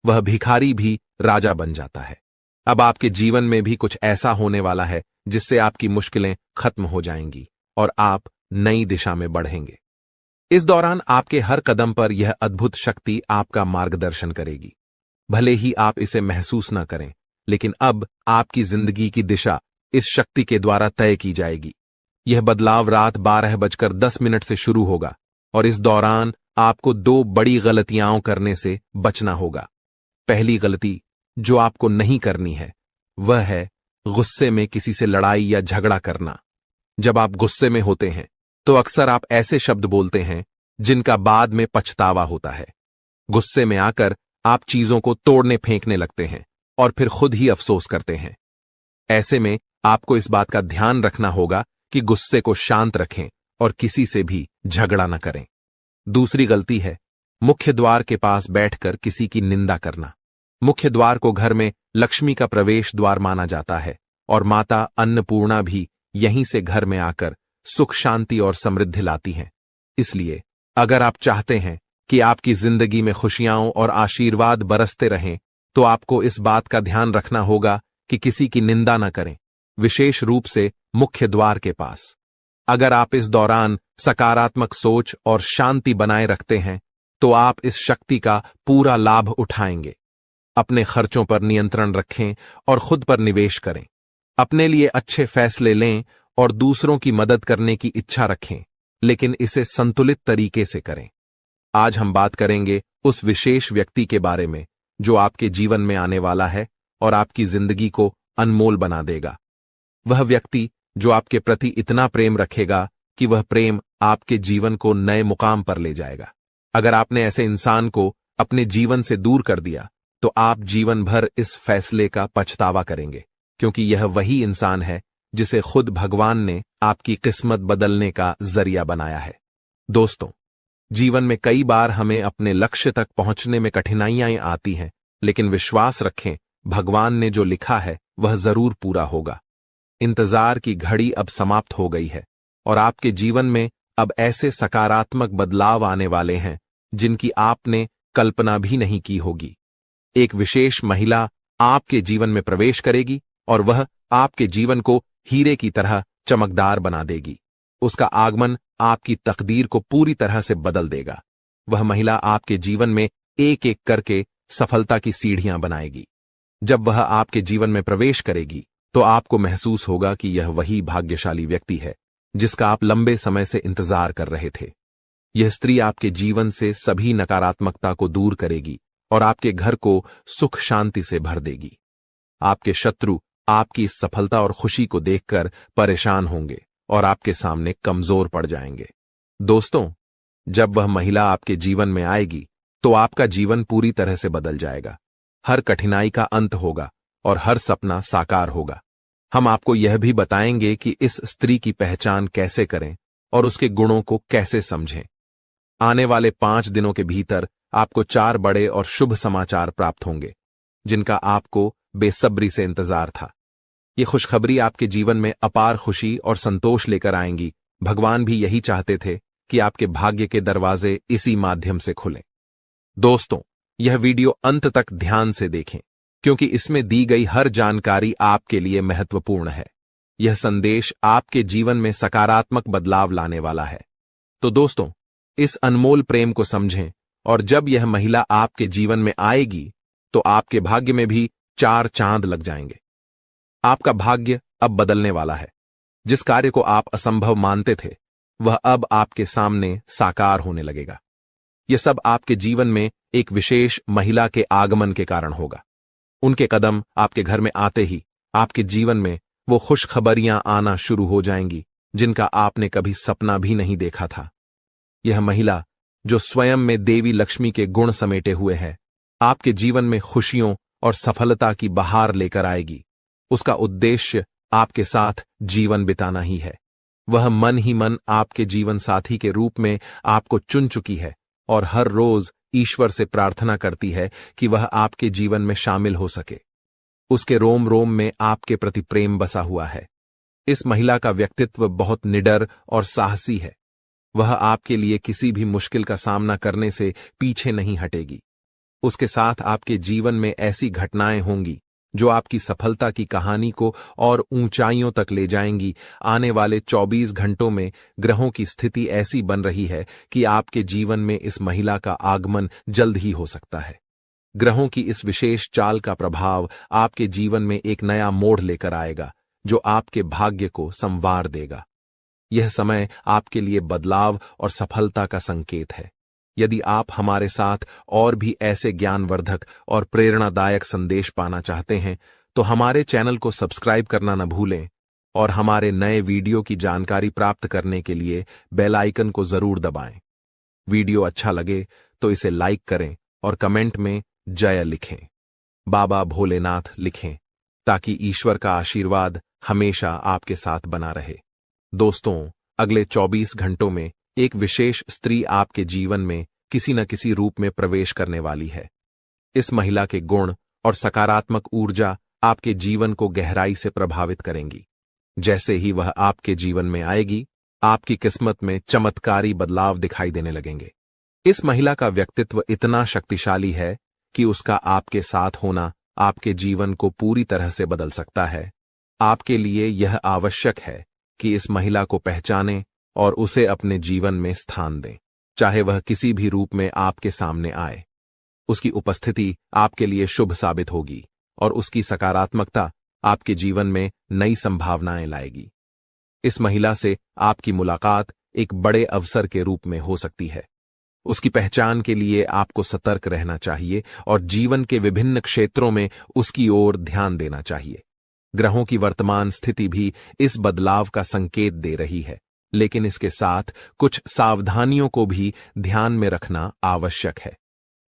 Speaker 1: वह भिखारी भी राजा बन जाता है। अब आपके जीवन में भी कुछ ऐसा होने वाला है जिससे आपकी मुश्किलें खत्म हो जाएंगी और आप नई दिशा में बढ़ेंगे। इस दौरान आपके हर कदम पर यह अद्भुत शक्ति आपका मार्गदर्शन करेगी। भले ही आप इसे महसूस न करें, लेकिन अब आपकी जिंदगी की दिशा इस शक्ति के द्वारा तय की जाएगी। यह बदलाव रात 12:10 से शुरू होगा और इस दौरान आपको 2 बड़ी गलतियां करने से बचना होगा। पहली गलती जो आपको नहीं करनी है वह है गुस्से में किसी से लड़ाई या झगड़ा करना। जब आप गुस्से में होते हैं तो अक्सर आप ऐसे शब्द बोलते हैं जिनका बाद में पछतावा होता है। गुस्से में आकर आप चीजों को तोड़ने फेंकने लगते हैं और फिर खुद ही अफसोस करते हैं। ऐसे में आपको इस बात का ध्यान रखना होगा कि गुस्से को शांत रखें और किसी से भी झगड़ा न करें। दूसरी गलती है मुख्य द्वार के पास बैठकर किसी की निंदा करना। मुख्य द्वार को घर में लक्ष्मी का प्रवेश द्वार माना जाता है और माता अन्नपूर्णा भी यहीं से घर में आकर सुख, शांति और समृद्धि लाती हैं। इसलिए अगर आप चाहते हैं कि आपकी जिंदगी में खुशियां और आशीर्वाद बरसते रहें, तो आपको इस बात का ध्यान रखना होगा कि किसी की निंदा न करें, विशेष रूप से मुख्य द्वार के पास। अगर आप इस दौरान सकारात्मक सोच और शांति बनाए रखते हैं तो आप इस शक्ति का पूरा लाभ उठाएंगे। अपने खर्चों पर नियंत्रण रखें और खुद पर निवेश करें। अपने लिए अच्छे फैसले लें और दूसरों की मदद करने की इच्छा रखें, लेकिन इसे संतुलित तरीके से करें। आज हम बात करेंगे उस विशेष व्यक्ति के बारे में जो आपके जीवन में आने वाला है और आपकी जिंदगी को अनमोल बना देगा। वह व्यक्ति जो आपके प्रति इतना प्रेम रखेगा कि वह प्रेम आपके जीवन को नए मुकाम पर ले जाएगा। अगर आपने ऐसे इंसान को अपने जीवन से दूर कर दिया तो आप जीवन भर इस फैसले का पछतावा करेंगे, क्योंकि यह वही इंसान है जिसे खुद भगवान ने आपकी किस्मत बदलने का जरिया बनाया है। दोस्तों, जीवन में कई बार हमें अपने लक्ष्य तक पहुंचने में कठिनाइयां आती हैं, लेकिन विश्वास रखें, भगवान ने जो लिखा है वह जरूर पूरा होगा। इंतजार की घड़ी अब समाप्त हो गई है और आपके जीवन में अब ऐसे सकारात्मक बदलाव आने वाले हैं जिनकी आपने कल्पना भी नहीं की होगी। एक विशेष महिला आपके जीवन में प्रवेश करेगी और वह आपके जीवन को हीरे की तरह चमकदार बना देगी। उसका आगमन आपकी तकदीर को पूरी तरह से बदल देगा। वह महिला आपके जीवन में एक एक करके सफलता की सीढ़ियां बनाएगी। जब वह आपके जीवन में प्रवेश करेगी तो आपको महसूस होगा कि यह वही भाग्यशाली व्यक्ति है जिसका आप लंबे समय से इंतजार कर रहे थे। यह स्त्री आपके जीवन से सभी नकारात्मकता को दूर करेगी और आपके घर को सुख शांति से भर देगी। आपके शत्रु आपकी इस सफलता और खुशी को देखकर परेशान होंगे और आपके सामने कमजोर पड़ जाएंगे। दोस्तों, जब वह महिला आपके जीवन में आएगी तो आपका जीवन पूरी तरह से बदल जाएगा। हर कठिनाई का अंत होगा और हर सपना साकार होगा। हम आपको यह भी बताएंगे कि इस स्त्री की पहचान कैसे करें और उसके गुणों को कैसे समझें। आने वाले 5 दिनों के भीतर आपको 4 बड़े और शुभ समाचार प्राप्त होंगे, जिनका आपको बेसब्री से इंतजार था। ये खुशखबरी आपके जीवन में अपार खुशी और संतोष लेकर आएंगी। भगवान भी यही चाहते थे कि आपके भाग्य के दरवाजे इसी माध्यम से खुलें। दोस्तों, यह वीडियो अंत तक ध्यान से देखें, क्योंकि इसमें दी गई हर जानकारी आपके लिए महत्वपूर्ण है। यह संदेश आपके जीवन में सकारात्मक बदलाव लाने वाला है। तो दोस्तों, इस अनमोल प्रेम को समझें, और जब यह महिला आपके जीवन में आएगी तो आपके भाग्य में भी 4 चांद लग जाएंगे। आपका भाग्य अब बदलने वाला है। जिस कार्य को आप असंभव मानते थे, वह अब आपके सामने साकार होने लगेगा। यह सब आपके जीवन में एक विशेष महिला के आगमन के कारण होगा। उनके कदम आपके घर में आते ही आपके जीवन में वो खुशखबरियां आना शुरू हो जाएंगी, जिनका आपने कभी सपना भी नहीं देखा था। यह महिला, जो स्वयं में देवी लक्ष्मी के गुण समेटे हुए है, आपके जीवन में खुशियों और सफलता की बहार लेकर आएगी। उसका उद्देश्य आपके साथ जीवन बिताना ही है। वह मन ही मन आपके जीवन साथी के रूप में आपको चुन चुकी है और हर रोज ईश्वर से प्रार्थना करती है कि वह आपके जीवन में शामिल हो सके। उसके रोम रोम में आपके प्रति प्रेम बसा हुआ है। इस महिला का व्यक्तित्व बहुत निडर और साहसी है। वह आपके लिए किसी भी मुश्किल का सामना करने से पीछे नहीं हटेगी। उसके साथ आपके जीवन में ऐसी घटनाएं होंगी जो आपकी सफलता की कहानी को और ऊंचाइयों तक ले जाएंगी। आने वाले 24 घंटों में ग्रहों की स्थिति ऐसी बन रही है कि आपके जीवन में इस महिला का आगमन जल्द ही हो सकता है। ग्रहों की इस विशेष चाल का प्रभाव आपके जीवन में एक नया मोड़ लेकर आएगा, जो आपके भाग्य को संवार देगा। यह समय आपके लिए बदलाव और सफलता का संकेत है। यदि आप हमारे साथ और भी ऐसे ज्ञानवर्धक और प्रेरणादायक संदेश पाना चाहते हैं, तो हमारे चैनल को सब्सक्राइब करना न भूलें और हमारे नए वीडियो की जानकारी प्राप्त करने के लिए बेल आइकन को जरूर दबाएं। वीडियो अच्छा लगे तो इसे लाइक करें और कमेंट में जय लिखें, बाबा भोलेनाथ लिखें, ताकि ईश्वर का आशीर्वाद हमेशा आपके साथ बना रहे। दोस्तों, अगले 24 घंटों में एक विशेष स्त्री आपके जीवन में किसी न किसी रूप में प्रवेश करने वाली है। इस महिला के गुण और सकारात्मक ऊर्जा आपके जीवन को गहराई से प्रभावित करेंगी। जैसे ही वह आपके जीवन में आएगी, आपकी किस्मत में चमत्कारी बदलाव दिखाई देने लगेंगे। इस महिला का व्यक्तित्व इतना शक्तिशाली है कि उसका आपके साथ होना आपके जीवन को पूरी तरह से बदल सकता है। आपके लिए यह आवश्यक है कि इस महिला को पहचानें और उसे अपने जीवन में स्थान दें, चाहे वह किसी भी रूप में आपके सामने आए। उसकी उपस्थिति आपके लिए शुभ साबित होगी और उसकी सकारात्मकता आपके जीवन में नई संभावनाएं लाएगी। इस महिला से आपकी मुलाकात एक बड़े अवसर के रूप में हो सकती है। उसकी पहचान के लिए आपको सतर्क रहना चाहिए और जीवन के विभिन्न क्षेत्रों में उसकी ओर ध्यान देना चाहिए। ग्रहों की वर्तमान स्थिति भी इस बदलाव का संकेत दे रही है, लेकिन इसके साथ कुछ सावधानियों को भी ध्यान में रखना आवश्यक है।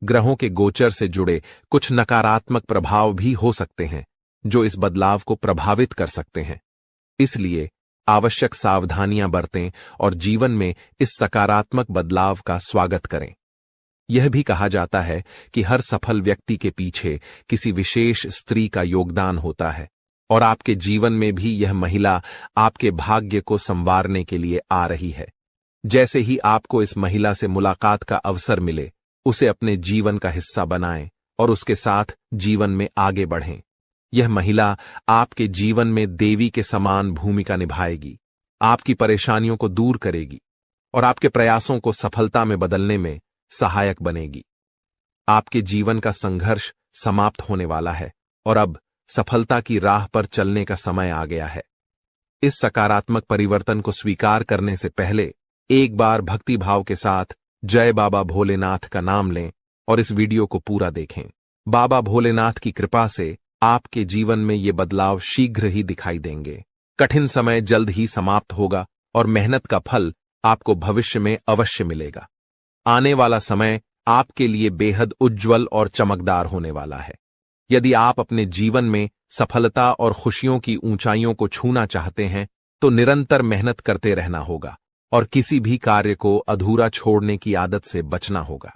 Speaker 1: ग्रहों के गोचर से जुड़े कुछ नकारात्मक प्रभाव भी हो सकते हैं, जो इस बदलाव को प्रभावित कर सकते हैं। इसलिए आवश्यक सावधानियां बरतें और जीवन में इस सकारात्मक बदलाव का स्वागत करें। यह भी कहा जाता है कि हर सफल व्यक्ति के पीछे किसी विशेष स्त्री का योगदान होता है, और आपके जीवन में भी यह महिला आपके भाग्य को संवारने के लिए आ रही है। जैसे ही आपको इस महिला से मुलाकात का अवसर मिले, उसे अपने जीवन का हिस्सा बनाएं और उसके साथ जीवन में आगे बढ़ें। यह महिला आपके जीवन में देवी के समान भूमिका निभाएगी, आपकी परेशानियों को दूर करेगी और आपके प्रयासों को सफलता में बदलने में सहायक बनेगी। आपके जीवन का संघर्ष समाप्त होने वाला है और अब सफलता की राह पर चलने का समय आ गया है। इस सकारात्मक परिवर्तन को स्वीकार करने से पहले एक बार भक्ति भाव के साथ जय बाबा भोलेनाथ का नाम लें और इस वीडियो को पूरा देखें। बाबा भोलेनाथ की कृपा से आपके जीवन में ये बदलाव शीघ्र ही दिखाई देंगे। कठिन समय जल्द ही समाप्त होगा और मेहनत का फल आपको भविष्य में अवश्य मिलेगा। आने वाला समय आपके लिए बेहद उज्जवल और चमकदार होने वाला है। यदि आप अपने जीवन में सफलता और खुशियों की ऊंचाइयों को छूना चाहते हैं तो निरंतर मेहनत करते रहना होगा और किसी भी कार्य को अधूरा छोड़ने की आदत से बचना होगा।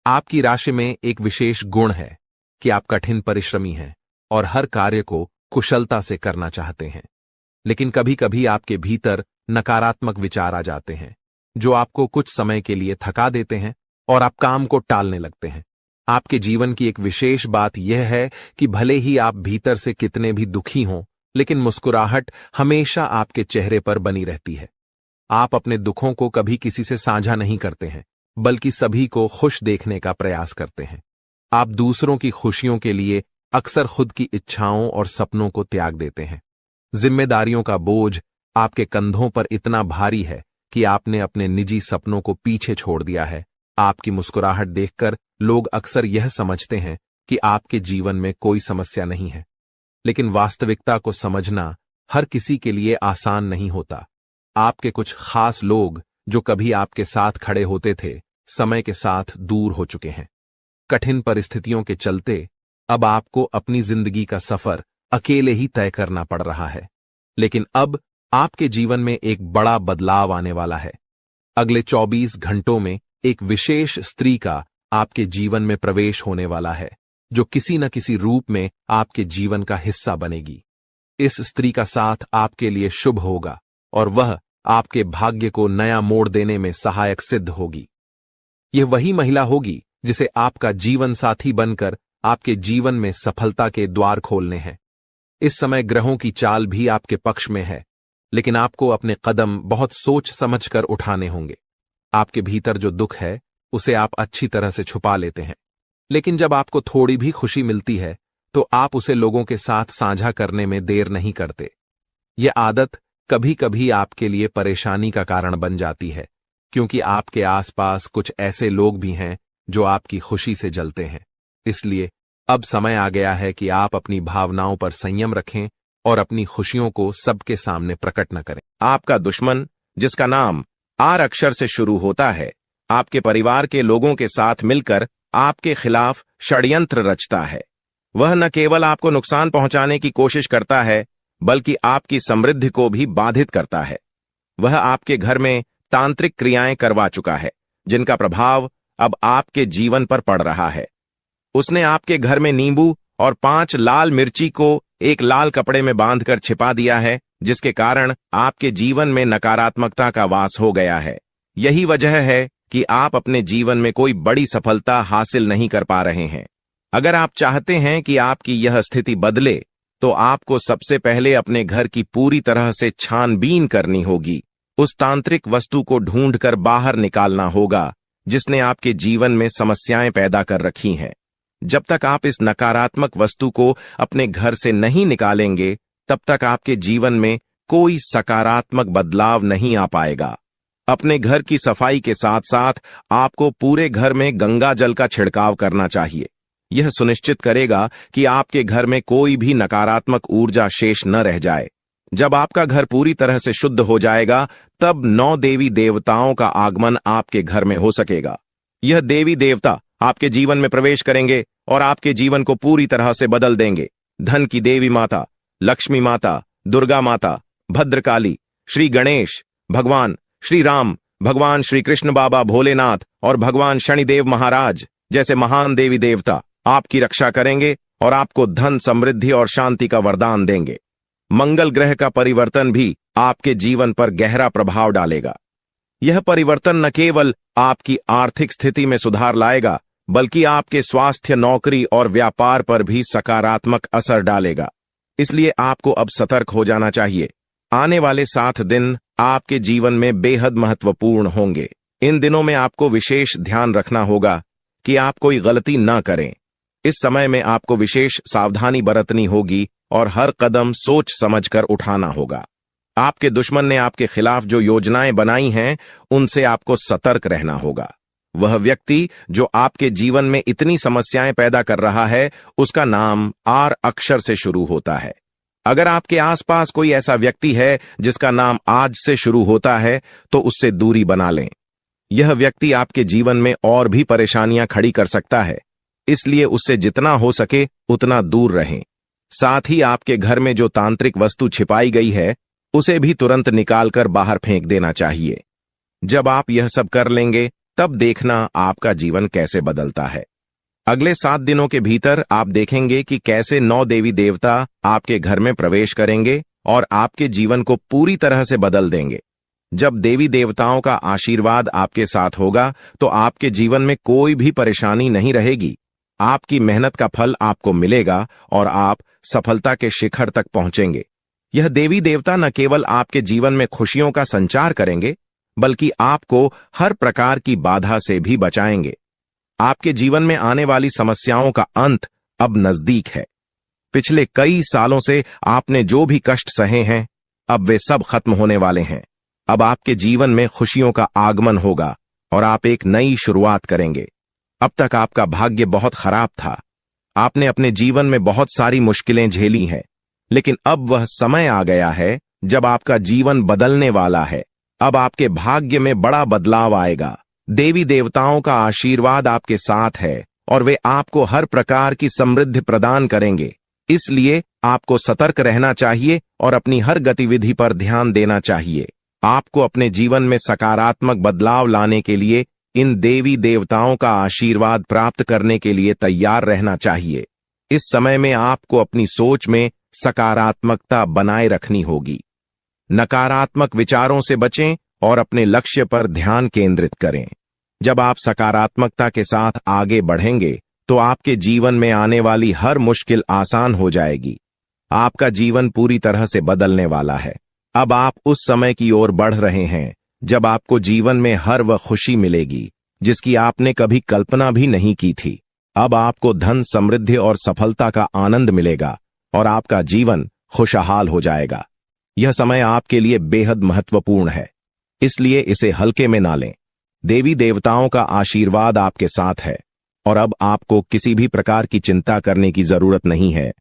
Speaker 1: आपकी राशि में एक विशेष गुण है कि आप कठिन परिश्रमी हैं और हर कार्य को कुशलता से करना चाहते हैं, लेकिन कभी कभी आपके भीतर नकारात्मक विचार आ जाते हैं जो आपको कुछ समय के लिए थका देते हैं और आप काम को टालने लगते हैं। आपके जीवन की एक विशेष बात यह है कि भले ही आप भीतर से कितने भी दुखी हों, लेकिन मुस्कुराहट हमेशा आपके चेहरे पर बनी रहती है। आप अपने दुखों को कभी किसी से साझा नहीं करते हैं, बल्कि सभी को खुश देखने का प्रयास करते हैं। आप दूसरों की खुशियों के लिए अक्सर खुद की इच्छाओं और सपनों को त्याग देते हैं। जिम्मेदारियों का बोझ आपके कंधों पर इतना भारी है कि आपने अपने निजी सपनों को पीछे छोड़ दिया है। आपकी मुस्कुराहट देखकर लोग अक्सर यह समझते हैं कि आपके जीवन में कोई समस्या नहीं है, लेकिन वास्तविकता को समझना हर किसी के लिए आसान नहीं होता। आपके कुछ खास लोग जो कभी आपके साथ खड़े होते थे, समय के साथ दूर हो चुके हैं। कठिन परिस्थितियों के चलते अब आपको अपनी जिंदगी का सफर अकेले ही तय करना पड़ रहा है, लेकिन अब आपके जीवन में एक बड़ा बदलाव आने वाला है। अगले 24 घंटों में एक विशेष स्त्री का आपके जीवन में प्रवेश होने वाला है, जो किसी न किसी रूप में आपके जीवन का हिस्सा बनेगी। इस स्त्री का साथ आपके लिए शुभ होगा और वह आपके भाग्य को नया मोड़ देने में सहायक सिद्ध होगी। यह वही महिला होगी जिसे आपका जीवन साथी बनकर आपके जीवन में सफलता के द्वार खोलने हैं। इस समय ग्रहों की चाल भी आपके पक्ष में है, लेकिन आपको अपने कदम बहुत सोच समझकर उठाने होंगे। आपके भीतर जो दुख है उसे आप अच्छी तरह से छुपा लेते हैं, लेकिन जब आपको थोड़ी भी खुशी मिलती है तो आप उसे लोगों के साथ साझा करने में देर नहीं करते। यह आदत कभी कभी आपके लिए परेशानी का कारण बन जाती है, क्योंकि आपके आसपास कुछ ऐसे लोग भी हैं जो आपकी खुशी से जलते हैं। इसलिए अब समय आ गया है कि आप अपनी भावनाओं पर संयम रखें और अपनी खुशियों को सबके सामने प्रकट न करें।
Speaker 2: आपका दुश्मन, जिसका नाम आर अक्षर से शुरू होता है, आपके परिवार के लोगों के साथ मिलकर आपके खिलाफ षड्यंत्र रचता है। वह न केवल आपको नुकसान पहुंचाने की कोशिश करता है, बल्कि आपकी समृद्धि को भी बाधित करता है। वह आपके घर में तांत्रिक क्रियाएं करवा चुका है, जिनका प्रभाव अब आपके जीवन पर पड़ रहा है। उसने आपके घर में नींबू और 5 लाल मिर्ची को एक लाल कपड़े में बांधकर छिपा दिया है, जिसके कारण आपके जीवन में नकारात्मकता का वास हो गया है। यही वजह है कि आप अपने जीवन में कोई बड़ी सफलता हासिल नहीं कर पा रहे हैं। अगर आप चाहते हैं कि आपकी यह स्थिति बदले, तो आपको सबसे पहले अपने घर की पूरी तरह से छानबीन करनी होगी। उस तांत्रिक वस्तु को ढूंढकर बाहर निकालना होगा जिसने आपके जीवन में समस्याएं पैदा कर रखी हैं। जब तक आप इस नकारात्मक वस्तु को अपने घर से नहीं निकालेंगे, तब तक आपके जीवन में कोई सकारात्मक बदलाव नहीं आ पाएगा। अपने घर की सफाई के साथ साथ आपको पूरे घर में गंगा जल का छिड़काव करना चाहिए। यह सुनिश्चित करेगा कि आपके घर में कोई भी नकारात्मक ऊर्जा शेष न रह जाए। जब आपका घर पूरी तरह से शुद्ध हो जाएगा, तब 9 देवी देवताओं का आगमन आपके घर में हो सकेगा। यह देवी देवता आपके जीवन में प्रवेश करेंगे और आपके जीवन को पूरी तरह से बदल देंगे। धन की देवी माता, लक्ष्मी माता, दुर्गा माता, भद्रकाली, श्री गणेश, भगवान श्री राम, भगवान श्री कृष्ण बाबा भोलेनाथ और भगवान शनिदेव महाराज जैसे महान देवी देवता आपकी रक्षा करेंगे और आपको धन, समृद्धि और शांति का वरदान देंगे। मंगल ग्रह का परिवर्तन भी आपके जीवन पर गहरा प्रभाव डालेगा। यह परिवर्तन न केवल आपकी आर्थिक स्थिति में सुधार लाएगा, बल्कि आपके स्वास्थ्य, नौकरी और व्यापार पर भी सकारात्मक असर डालेगा। इसलिए आपको अब सतर्क हो जाना चाहिए। आने वाले 7 दिन आपके जीवन में बेहद महत्वपूर्ण होंगे। इन दिनों में आपको विशेष ध्यान रखना होगा कि आप कोई गलती न करें। इस समय में आपको विशेष सावधानी बरतनी होगी और हर कदम सोच समझकर उठाना होगा। आपके दुश्मन ने आपके खिलाफ जो योजनाएं बनाई हैं, उनसे आपको सतर्क रहना होगा। वह व्यक्ति जो आपके जीवन में इतनी समस्याएं पैदा कर रहा है, उसका नाम आर अक्षर से शुरू होता है। अगर आपके आसपास कोई ऐसा व्यक्ति है जिसका नाम आज से शुरू होता है, तो उससे दूरी बना लें। यह व्यक्ति आपके जीवन में और भी परेशानियां खड़ी कर सकता है, इसलिए उससे जितना हो सके उतना दूर रहें। साथ ही आपके घर में जो तांत्रिक वस्तु छिपाई गई है उसे भी तुरंत निकालकर बाहर फेंक देना चाहिए। जब आप यह सब कर लेंगे तब देखना आपका जीवन कैसे बदलता है। अगले 7 दिनों के भीतर आप देखेंगे कि कैसे 9 देवी देवता आपके घर में प्रवेश करेंगे और आपके जीवन को पूरी तरह से बदल देंगे। जब देवी देवताओं का आशीर्वाद आपके साथ होगा तो आपके जीवन में कोई भी परेशानी नहीं रहेगी। आपकी मेहनत का फल आपको मिलेगा और आप सफलता के शिखर तक पहुंचेंगे। यह देवी देवता न केवल आपके जीवन में खुशियों का संचार करेंगे बल्कि आपको हर प्रकार की बाधा से भी बचाएंगे। आपके जीवन में आने वाली समस्याओं का अंत अब नजदीक है। पिछले कई सालों से आपने जो भी कष्ट सहे हैं अब वे सब खत्म होने वाले हैं। अब आपके जीवन में खुशियों का आगमन होगा और आप एक नई शुरुआत करेंगे। अब तक आपका भाग्य बहुत खराब था। आपने अपने जीवन में बहुत सारी मुश्किलें झेली हैं, लेकिन अब वह समय आ गया है जब आपका जीवन बदलने वाला है। अब आपके भाग्य में बड़ा बदलाव आएगा। देवी देवताओं का आशीर्वाद आपके साथ है और वे आपको हर प्रकार की समृद्धि प्रदान करेंगे। इसलिए आपको सतर्क रहना चाहिए और अपनी हर गतिविधि पर ध्यान देना चाहिए। आपको अपने जीवन में सकारात्मक बदलाव लाने के लिए इन देवी देवताओं का आशीर्वाद प्राप्त करने के लिए तैयार रहना चाहिए। इस समय में आपको अपनी सोच में सकारात्मकता बनाए रखनी होगी। नकारात्मक विचारों से बचें और अपने लक्ष्य पर ध्यान केंद्रित करें। जब आप सकारात्मकता के साथ आगे बढ़ेंगे तो आपके जीवन में आने वाली हर मुश्किल आसान हो जाएगी। आपका जीवन पूरी तरह से बदलने वाला है। अब आप उस समय की ओर बढ़ रहे हैं जब आपको जीवन में हर वह खुशी मिलेगी जिसकी आपने कभी कल्पना भी नहीं की थी। अब आपको धन, समृद्धि और सफलता का आनंद मिलेगा और आपका जीवन खुशहाल हो जाएगा। यह समय आपके लिए बेहद महत्वपूर्ण है, इसलिए इसे हल्के में ना लें। देवी देवताओं का आशीर्वाद आपके साथ है और अब आपको किसी भी प्रकार की चिंता करने की जरूरत नहीं है।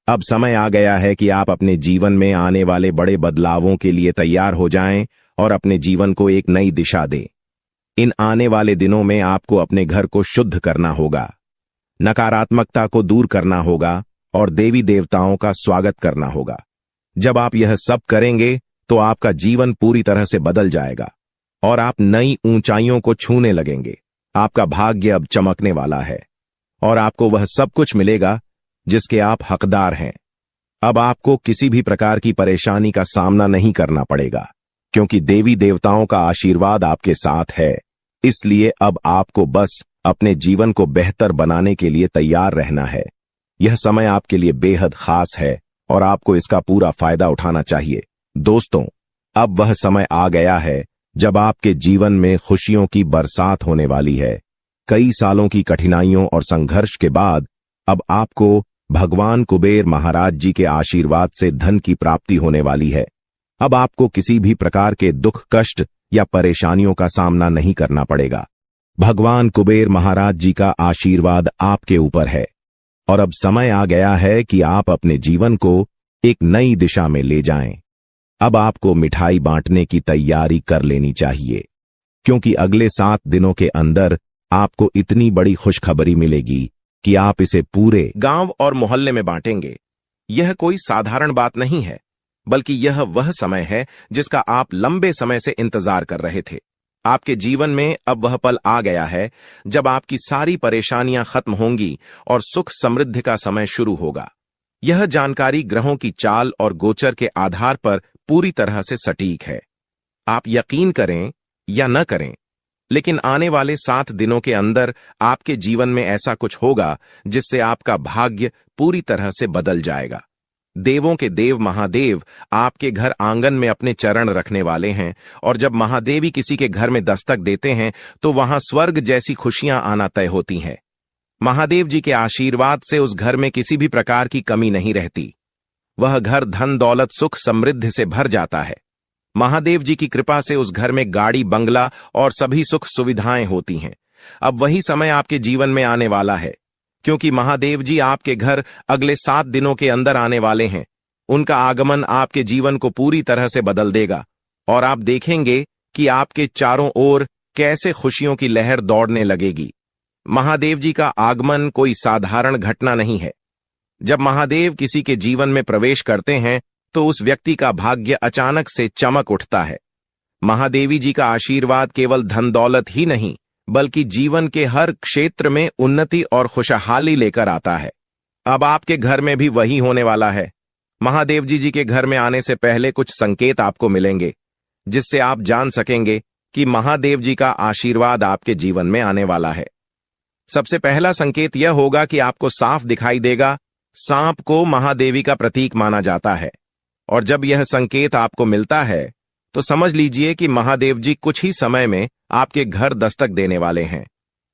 Speaker 2: अब समय आ गया है कि आप अपने जीवन में आने वाले बड़े बदलावों के लिए तैयार हो जाएं और अपने जीवन को एक नई दिशा दें। इन आने वाले दिनों में आपको अपने घर को शुद्ध करना होगा, नकारात्मकता को दूर करना होगा और देवी देवताओं का स्वागत करना होगा। जब आप यह सब करेंगे तो आपका जीवन पूरी तरह से बदल जाएगा और आप नई ऊंचाइयों को छूने लगेंगे। आपका भाग्य अब चमकने वाला है और आपको वह सब कुछ मिलेगा जिसके आप हकदार हैं। अब आपको किसी भी प्रकार की परेशानी का सामना नहीं करना पड़ेगा क्योंकि देवी देवताओं का आशीर्वाद आपके साथ है। इसलिए अब आपको बस अपने जीवन को बेहतर बनाने के लिए तैयार रहना है। यह समय आपके लिए बेहद खास है और आपको इसका पूरा फायदा उठाना चाहिए। दोस्तों, अब वह समय आ गया है जब आपके जीवन में खुशियों की बरसात होने वाली है। कई सालों की कठिनाइयों और संघर्ष के बाद अब आपको भगवान कुबेर महाराज जी के आशीर्वाद से धन की प्राप्ति होने वाली है। अब आपको किसी भी प्रकार के दुख, कष्ट या परेशानियों का सामना नहीं करना पड़ेगा। भगवान कुबेर महाराज जी का आशीर्वाद आपके ऊपर है और अब समय आ गया है कि आप अपने जीवन को एक नई दिशा में ले जाएं। अब आपको मिठाई बांटने की तैयारी कर लेनी चाहिए क्योंकि अगले 7 दिनों के अंदर आपको इतनी बड़ी खुशखबरी मिलेगी कि आप इसे पूरे गांव और मोहल्ले में बांटेंगे। यह कोई साधारण बात नहीं है, बल्कि यह वह समय है जिसका आप लंबे समय से इंतजार कर रहे थे। आपके जीवन में अब वह पल आ गया है जब आपकी सारी परेशानियां खत्म होंगी और सुख समृद्धि का समय शुरू होगा। यह जानकारी ग्रहों की चाल और गोचर के आधार पर पूरी तरह से सटीक है। आप यकीन करें या न करें, लेकिन आने वाले 7 दिनों के अंदर आपके जीवन में ऐसा कुछ होगा जिससे आपका भाग्य पूरी तरह से बदल जाएगा। देवों के देव महादेव आपके घर आंगन में अपने चरण रखने वाले हैं और जब महादेवी किसी के घर में दस्तक देते हैं तो वहां स्वर्ग जैसी खुशियां आना तय होती हैं। महादेव जी के आशीर्वाद से उस घर में किसी भी प्रकार की कमी नहीं रहती। वह घर धन, दौलत, सुख, समृद्धि से भर जाता है। महादेव जी की कृपा से उस घर में गाड़ी, बंगला और सभी सुख सुविधाएं होती हैं। अब वही समय आपके जीवन में आने वाला है क्योंकि महादेव जी आपके घर अगले 7 दिनों के अंदर आने वाले हैं। उनका आगमन आपके जीवन को पूरी तरह से बदल देगा और आप देखेंगे कि आपके चारों ओर कैसे खुशियों की लहर दौड़ने लगेगी। महादेव जी का आगमन कोई साधारण घटना नहीं है। जब महादेव किसी के जीवन में प्रवेश करते हैं तो उस व्यक्ति का भाग्य अचानक से चमक उठता है। महादेवी जी का आशीर्वाद केवल धन दौलत ही नहीं बल्कि जीवन के हर क्षेत्र में उन्नति और खुशहाली लेकर आता है। अब आपके घर में भी वही होने वाला है। महादेव जी के घर में आने से पहले कुछ संकेत आपको मिलेंगे जिससे आप जान सकेंगे कि महादेव जी का आशीर्वाद आपके जीवन में आने वाला है। सबसे पहला संकेत यह होगा कि आपको साफ दिखाई देगा। सांप को महादेवी का प्रतीक माना जाता है और जब यह संकेत आपको मिलता है तो समझ लीजिए कि महादेव जी कुछ ही समय में आपके घर दस्तक देने वाले हैं।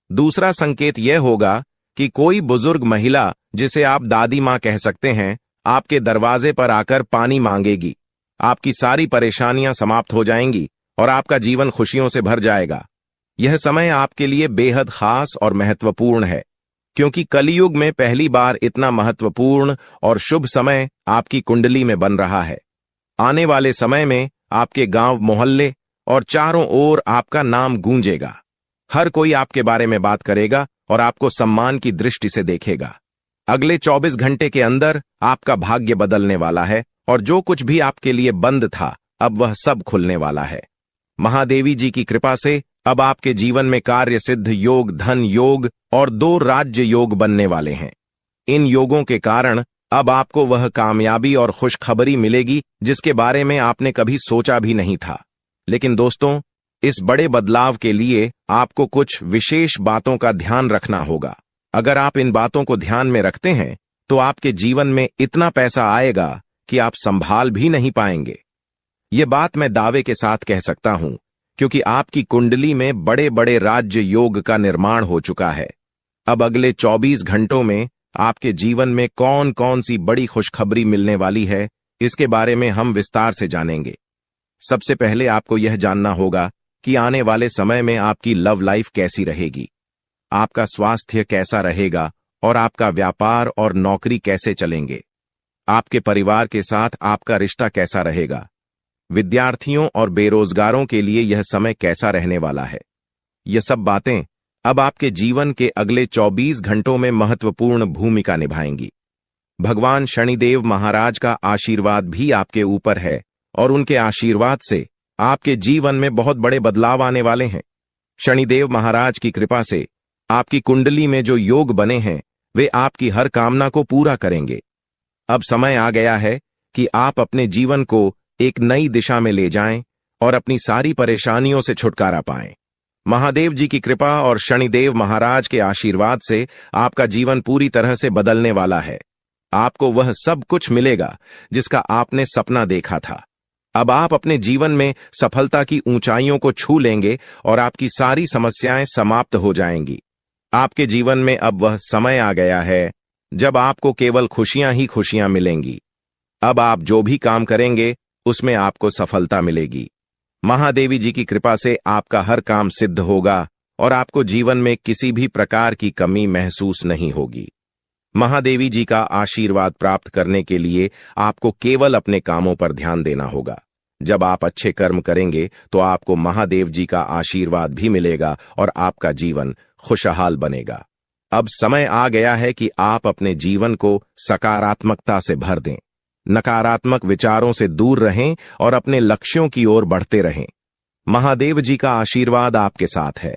Speaker 2: दूसरा संकेत यह होगा कि कोई बुजुर्ग महिला, जिसे आप दादी मां कह सकते हैं, आपके दरवाजे पर आकर पानी मांगेगी। आपकी सारी परेशानियां समाप्त हो जाएंगी और आपका जीवन खुशियों से भर जाएगा। यह समय आपके लिए बेहद खास और महत्वपूर्ण है क्योंकि कलयुग में पहली बार इतना महत्वपूर्ण और शुभ समय आपकी कुंडली में बन रहा है। आने वाले समय में आपके गांव, मोहल्ले और चारों ओर आपका नाम गूंजेगा। हर कोई आपके बारे में बात करेगा और आपको सम्मान की दृष्टि से देखेगा। अगले 24 घंटे के अंदर आपका भाग्य बदलने वाला है और जो कुछ भी आपके लिए बंद था अब वह सब खुलने वाला है। महादेवी जी की कृपा से अब आपके जीवन में कार्य सिद्ध योग, धन योग और 2 राज्य योग बनने वाले हैं। इन योगों के कारण अब आपको वह कामयाबी और खुशखबरी मिलेगी जिसके बारे में आपने कभी सोचा भी नहीं था। लेकिन दोस्तों, इस बड़े बदलाव के लिए आपको कुछ विशेष बातों का ध्यान रखना होगा। अगर आप इन बातों को ध्यान में रखते हैं तो आपके जीवन में इतना पैसा आएगा कि आप संभाल भी नहीं पाएंगे। ये बात मैं दावे के साथ कह सकता हूं क्योंकि आपकी कुंडली में बड़े बड़े राज्य योग का निर्माण हो चुका है। अब अगले 24 घंटों में आपके जीवन में कौन कौन सी बड़ी खुशखबरी मिलने वाली है, इसके बारे में हम विस्तार से जानेंगे। सबसे पहले आपको यह जानना होगा कि आने वाले समय में आपकी लव लाइफ कैसी रहेगी, आपका स्वास्थ्य कैसा रहेगा और आपका व्यापार और नौकरी कैसे चलेंगे। आपके परिवार के साथ आपका रिश्ता कैसा रहेगा। विद्यार्थियों और बेरोजगारों के लिए यह समय कैसा रहने वाला है। यह सब बातें अब आपके जीवन के अगले 24 घंटों में महत्वपूर्ण भूमिका निभाएंगी। भगवान शनिदेव महाराज का आशीर्वाद भी आपके ऊपर है और उनके आशीर्वाद से आपके जीवन में बहुत बड़े बदलाव आने वाले हैं। शनिदेव महाराज की कृपा से आपकी कुंडली में जो योग बने हैं वे आपकी हर कामना को पूरा करेंगे। अब समय आ गया है कि आप अपने जीवन को एक नई दिशा में ले जाएं और अपनी सारी परेशानियों से छुटकारा पाएं। महादेव जी की कृपा और शनिदेव महाराज के आशीर्वाद से आपका जीवन पूरी तरह से बदलने वाला है। आपको वह सब कुछ मिलेगा जिसका आपने सपना देखा था। अब आप अपने जीवन में सफलता की ऊंचाइयों को छू लेंगे और आपकी सारी समस्याएं समाप्त हो जाएंगी। आपके जीवन में अब वह समय आ गया है जब आपको केवल खुशियां ही खुशियां मिलेंगी। अब आप जो भी काम करेंगे उसमें आपको सफलता मिलेगी। महादेवी जी की कृपा से आपका हर काम सिद्ध होगा और आपको जीवन में किसी भी प्रकार की कमी महसूस नहीं होगी। महादेवी जी का आशीर्वाद प्राप्त करने के लिए आपको केवल अपने कामों पर ध्यान देना होगा। जब आप अच्छे कर्म करेंगे तो आपको महादेव जी का आशीर्वाद भी मिलेगा और आपका जीवन खुशहाल बनेगा। अब समय आ गया है कि आप अपने जीवन को सकारात्मकता से भर दें। नकारात्मक विचारों से दूर रहें और अपने लक्ष्यों की ओर बढ़ते रहें। महादेव जी का आशीर्वाद आपके साथ है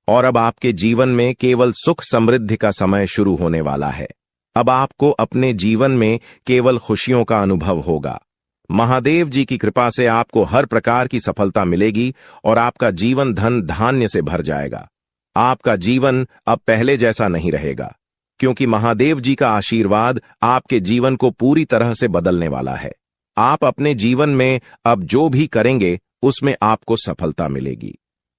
Speaker 2: और अब आपके जीवन में केवल सुख समृद्धि का समय शुरू होने वाला है। अब आपको अपने जीवन में केवल खुशियों का अनुभव होगा। महादेव जी की कृपा से आपको हर प्रकार की सफलता मिलेगी और आपका जीवन धन धान्य से भर जाएगा। आपका जीवन अब पहले जैसा नहीं रहेगा क्योंकि महादेव जी का आशीर्वाद आपके जीवन को पूरी तरह से बदलने वाला है। आप अपने जीवन में अब जो भी करेंगे उसमें आपको सफलता मिलेगी।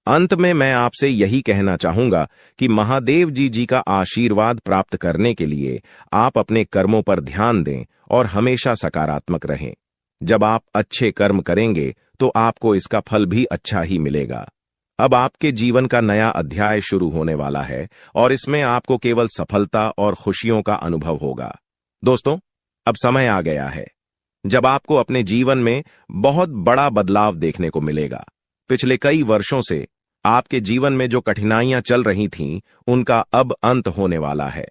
Speaker 2: अंत में मैं आपसे यही कहना चाहूंगा कि महादेव जी का आशीर्वाद प्राप्त करने के लिए आप अपने कर्मों पर ध्यान दें और हमेशा सकारात्मक रहें। जब आप अच्छे कर्म करेंगे तो आपको इसका फल भी अच्छा ही मिलेगा। अब आपके जीवन का नया अध्याय शुरू होने वाला है और इसमें आपको केवल सफलता और खुशियों का अनुभव होगा। दोस्तों, अब समय आ गया है जब आपको अपने जीवन में बहुत बड़ा बदलाव देखने को मिलेगा। पिछले कई वर्षों से आपके जीवन में जो कठिनाइयां चल रही थीं, उनका अब अंत होने वाला है।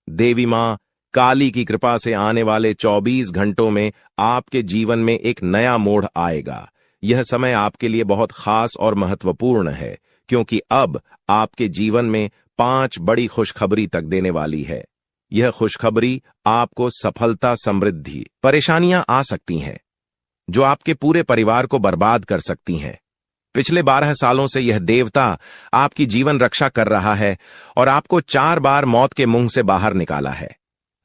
Speaker 2: देवी मां काली की कृपा से आने वाले 24 घंटों में आपके जीवन में एक नया मोड़ आएगा। यह समय आपके लिए बहुत खास और महत्वपूर्ण है, क्योंकि अब आपके जीवन में 5 बड़ी खुशखबरी तक देने वाली है। यह खुशखबरी आपको सफलता, समृद्धि, परेशानियां आ सकती हैं जो आपके पूरे परिवार को बर्बाद कर सकती हैं। पिछले 12 सालों से यह देवता आपकी जीवन रक्षा कर रहा है और आपको 4 बार मौत के मुंह से बाहर निकाला है।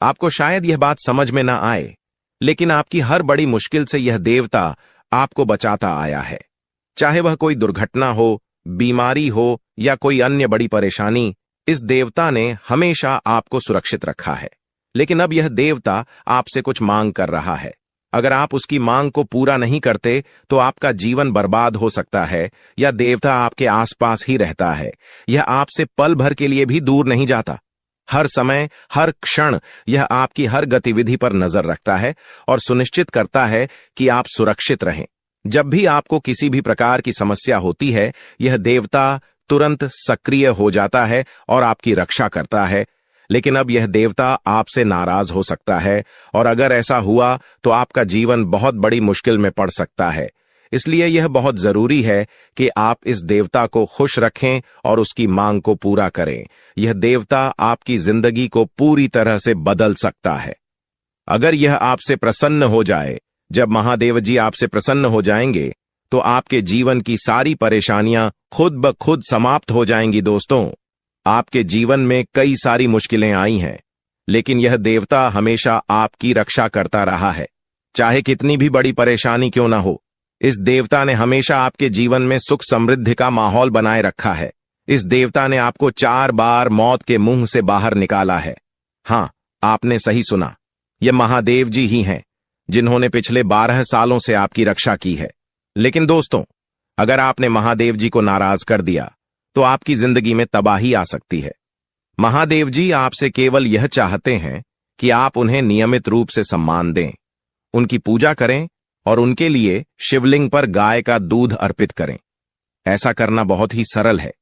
Speaker 2: आपको शायद यह बात समझ में ना आए, लेकिन आपकी हर बड़ी मुश्किल से यह देवता आपको बचाता आया है। चाहे वह कोई दुर्घटना हो, बीमारी हो या कोई अन्य बड़ी परेशानी, इस देवता ने हमेशा आपको सुरक्षित रखा है। लेकिन अब यह देवता आपसे कुछ मांग कर रहा है। अगर आप उसकी मांग को पूरा नहीं करते तो आपका जीवन बर्बाद हो सकता है, या देवता आपके आसपास ही रहता है। यह आपसे पल भर के लिए भी दूर नहीं जाता। हर समय, हर क्षण यह आपकी हर गतिविधि पर नजर रखता है और सुनिश्चित करता है कि आप सुरक्षित रहें। जब भी आपको किसी भी प्रकार की समस्या होती है, यह देवता तुरंत सक्रिय हो जाता है और आपकी रक्षा करता है। लेकिन अब यह देवता आपसे नाराज हो सकता है, और अगर ऐसा हुआ तो आपका जीवन बहुत बड़ी मुश्किल में पड़ सकता है। इसलिए यह बहुत जरूरी है कि आप इस देवता को खुश रखें और उसकी मांग को पूरा करें। यह देवता आपकी जिंदगी को पूरी तरह से बदल सकता है अगर यह आपसे प्रसन्न हो जाए। जब महादेव जी आपसे प्रसन्न हो जाएंगे तो आपके जीवन की सारी परेशानियां खुद ब खुद समाप्त हो जाएंगी। दोस्तों, आपके जीवन में कई सारी मुश्किलें आई हैं, लेकिन यह देवता हमेशा आपकी रक्षा करता रहा है। चाहे कितनी भी बड़ी परेशानी क्यों ना हो, इस देवता ने हमेशा आपके जीवन में सुख समृद्धि का माहौल बनाए रखा है। इस देवता ने आपको 4 बार मौत के मुंह से बाहर निकाला है। हां, आपने सही सुना, यह महादेव जी ही हैं जिन्होंने पिछले 12 सालों से आपकी रक्षा की है। लेकिन दोस्तों, अगर आपने महादेव जी को नाराज कर दिया तो आपकी जिंदगी में तबाही आ सकती है। महादेव जी आपसे केवल यह चाहते हैं कि आप उन्हें नियमित रूप से सम्मान दें, उनकी पूजा करें और उनके लिए शिवलिंग पर गाय का दूध अर्पित करें। ऐसा करना बहुत ही सरल है,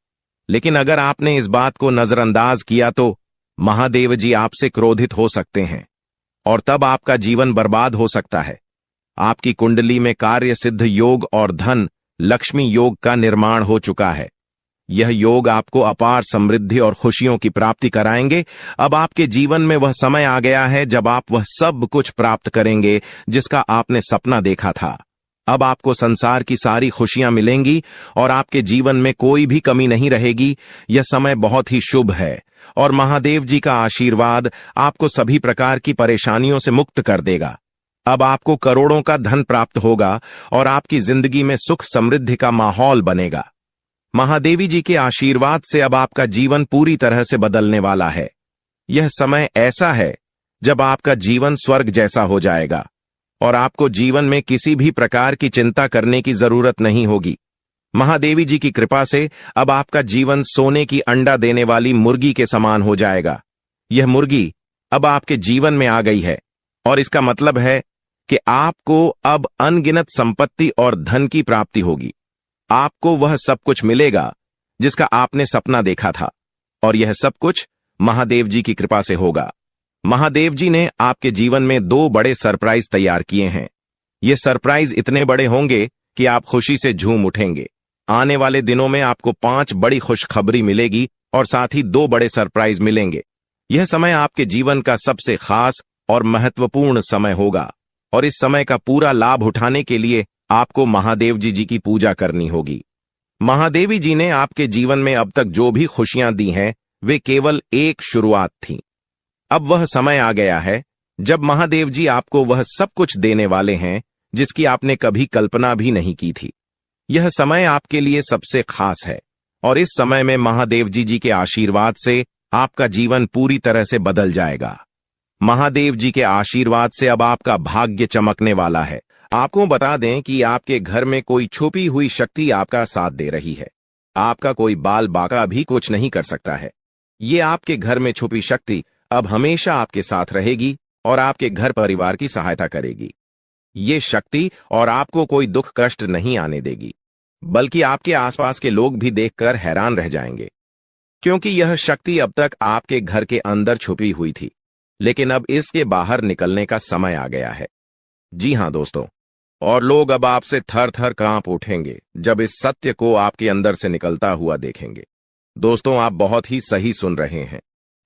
Speaker 2: लेकिन अगर आपने इस बात को नजरअंदाज किया तो महादेव जी आपसे क्रोधित हो सकते हैं और तब आपका जीवन बर्बाद हो सकता है। आपकी कुंडली में कार्य सिद्ध योग और धन लक्ष्मी योग का निर्माण हो चुका है। यह योग आपको अपार समृद्धि और खुशियों की प्राप्ति कराएंगे। अब आपके जीवन में वह समय आ गया है जब आप वह सब कुछ प्राप्त करेंगे जिसका आपने सपना देखा था। अब आपको संसार की सारी खुशियां मिलेंगी और आपके जीवन में कोई भी कमी नहीं रहेगी। यह समय बहुत ही शुभ है और महादेव जी का आशीर्वाद आपको सभी प्रकार की परेशानियों से मुक्त कर देगा। अब आपको करोड़ों का धन प्राप्त होगा और आपकी जिंदगी में सुख समृद्धि का माहौल बनेगा। महादेवी जी के आशीर्वाद से अब आपका जीवन पूरी तरह से बदलने वाला है। यह समय ऐसा है जब आपका जीवन स्वर्ग जैसा हो जाएगा और आपको जीवन में किसी भी प्रकार की चिंता करने की जरूरत नहीं होगी। महादेवी जी की कृपा से अब आपका जीवन सोने की अंडा देने वाली मुर्गी के समान हो जाएगा। यह मुर्गी अब आपके जीवन में आ गई है और इसका मतलब है कि आपको अब अनगिनत संपत्ति और धन की प्राप्ति होगी। आपको वह सब कुछ मिलेगा जिसका आपने सपना देखा था, और यह सब कुछ महादेव जी की कृपा से होगा। महादेव जी ने आपके जीवन में 2 बड़े सरप्राइज तैयार किए हैं। ये सरप्राइज इतने बड़े होंगे कि आप खुशी से झूम उठेंगे। आने वाले दिनों में आपको 5 बड़ी खुशखबरी मिलेगी और साथ ही 2 बड़े सरप्राइज मिलेंगे। यह समय आपके जीवन का सबसे खास और महत्वपूर्ण समय होगा और इस समय का पूरा लाभ उठाने के लिए आपको महादेव जी की पूजा करनी होगी। महादेवी जी ने आपके जीवन में अब तक जो भी खुशियां दी हैं, वे केवल एक शुरुआत थी। अब वह समय आ गया है जब महादेव जी आपको वह सब कुछ देने वाले हैं जिसकी आपने कभी कल्पना भी नहीं की थी। यह समय आपके लिए सबसे खास है और इस समय में महादेव जी के आशीर्वाद से आपका जीवन पूरी तरह से बदल जाएगा। महादेव जी के आशीर्वाद से अब आपका भाग्य चमकने वाला है। आपको बता दें कि आपके घर में कोई छुपी हुई शक्ति आपका साथ दे रही है। आपका कोई बाल बाका भी कुछ नहीं कर सकता है। ये आपके घर में छुपी शक्ति अब हमेशा आपके साथ रहेगी और आपके घर परिवार की सहायता करेगी। ये शक्ति और आपको कोई दुख कष्ट नहीं आने देगी, बल्कि आपके आसपास के लोग भी देखकर हैरान रह जाएंगे, क्योंकि यह शक्ति अब तक आपके घर के अंदर छुपी हुई थी। लेकिन अब इसके बाहर निकलने का समय आ गया है। जी हां दोस्तों, और लोग अब आपसे थर थर कांप उठेंगे जब इस सत्य को आपके अंदर से निकलता हुआ देखेंगे। दोस्तों, आप बहुत ही सही सुन रहे हैं।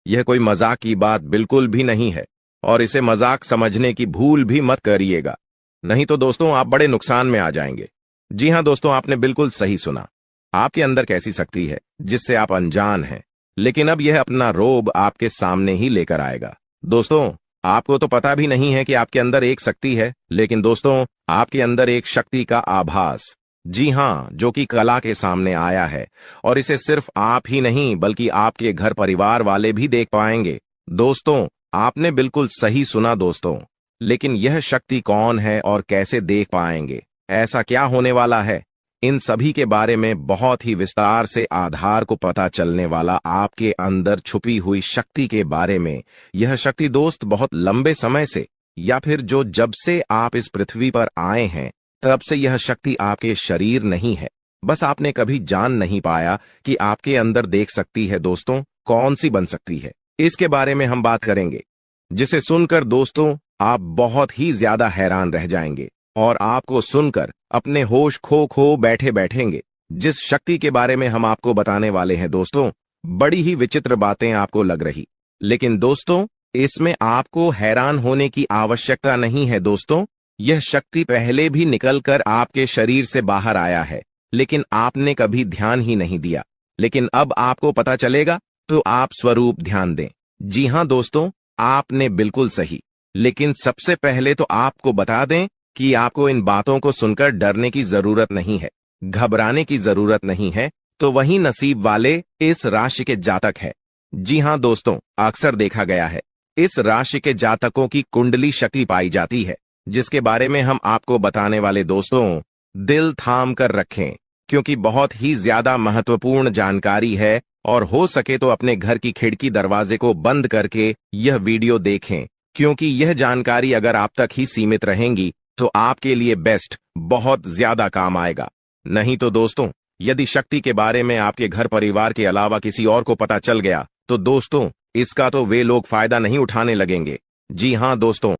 Speaker 2: यह कोई मजाक की बात बिल्कुल भी नहीं है, और इसे मजाक समझने की भूल भी मत करिएगा, नहीं तो दोस्तों आप बड़े नुकसान में आ जाएंगे। जी हां दोस्तों, आपने बिल्कुल सही सुना। आपके अंदर कैसी शक्ति है जिससे आप अनजान हैं, लेकिन अब यह अपना रोब आपके सामने ही लेकर आएगा। दोस्तों, आपको तो पता भी नहीं है कि आपके अंदर एक शक्ति है, लेकिन दोस्तों आपके अंदर एक शक्ति का आभास, जी हां, जो कि कला के सामने आया है, और इसे सिर्फ आप ही नहीं बल्कि आपके घर परिवार वाले भी देख पाएंगे। दोस्तों, आपने बिल्कुल सही सुना दोस्तों, लेकिन यह शक्ति कौन है और कैसे देख पाएंगे, ऐसा क्या होने वाला है, इन सभी के बारे में बहुत ही विस्तार से आधार को पता चलने वाला आपके अंदर छुपी हुई शक्ति के बारे में। यह शक्ति दोस्त बहुत लंबे समय से, या फिर जो जब से आप इस पृथ्वी पर आए हैं तब से यह शक्ति आपके शरीर नहीं है, बस आपने कभी जान नहीं पाया कि आपके अंदर देख सकती है। दोस्तों, कौन सी बन सकती है, इसके बारे में हम बात करेंगे, जिसे सुनकर दोस्तों आप बहुत ही ज्यादा हैरान रह जाएंगे और आपको सुनकर अपने होश खो बैठे बैठेंगे। जिस शक्ति के बारे में हम आपको बताने वाले हैं दोस्तों, बड़ी ही विचित्र बातें आपको लग रही, लेकिन दोस्तों इसमें आपको हैरान होने की आवश्यकता नहीं है। दोस्तों, यह शक्ति पहले भी निकलकर आपके शरीर से बाहर आया है, लेकिन आपने कभी ध्यान ही नहीं दिया, लेकिन अब आपको पता चलेगा, तो आप स्वरूप ध्यान दें। जी हां दोस्तों, आपने बिल्कुल सही, लेकिन सबसे पहले तो आपको बता दें कि आपको इन बातों को सुनकर डरने की जरूरत नहीं है, घबराने की जरूरत नहीं है, तो वही नसीब वाले इस राशि के जातक है। जी हां दोस्तों, अक्सर देखा गया है इस राशि के जातकों की कुंडली शक्ति पाई जाती है, जिसके बारे में हम आपको बताने वाले दोस्तों दिल थाम कर रखें, क्योंकि बहुत ही ज्यादा महत्वपूर्ण जानकारी है, और हो सके तो अपने घर की खिड़की दरवाजे को बंद करके यह वीडियो देखें, क्योंकि यह जानकारी अगर आप तक ही सीमित रहेंगी तो आपके लिए बेस्ट बहुत ज्यादा काम आएगा। नहीं तो दोस्तों, यदि शक्ति के बारे में आपके घर परिवार के अलावा किसी और को पता चल गया तो दोस्तों इसका तो वे लोग फायदा नहीं उठाने लगेंगे। जी हां दोस्तों,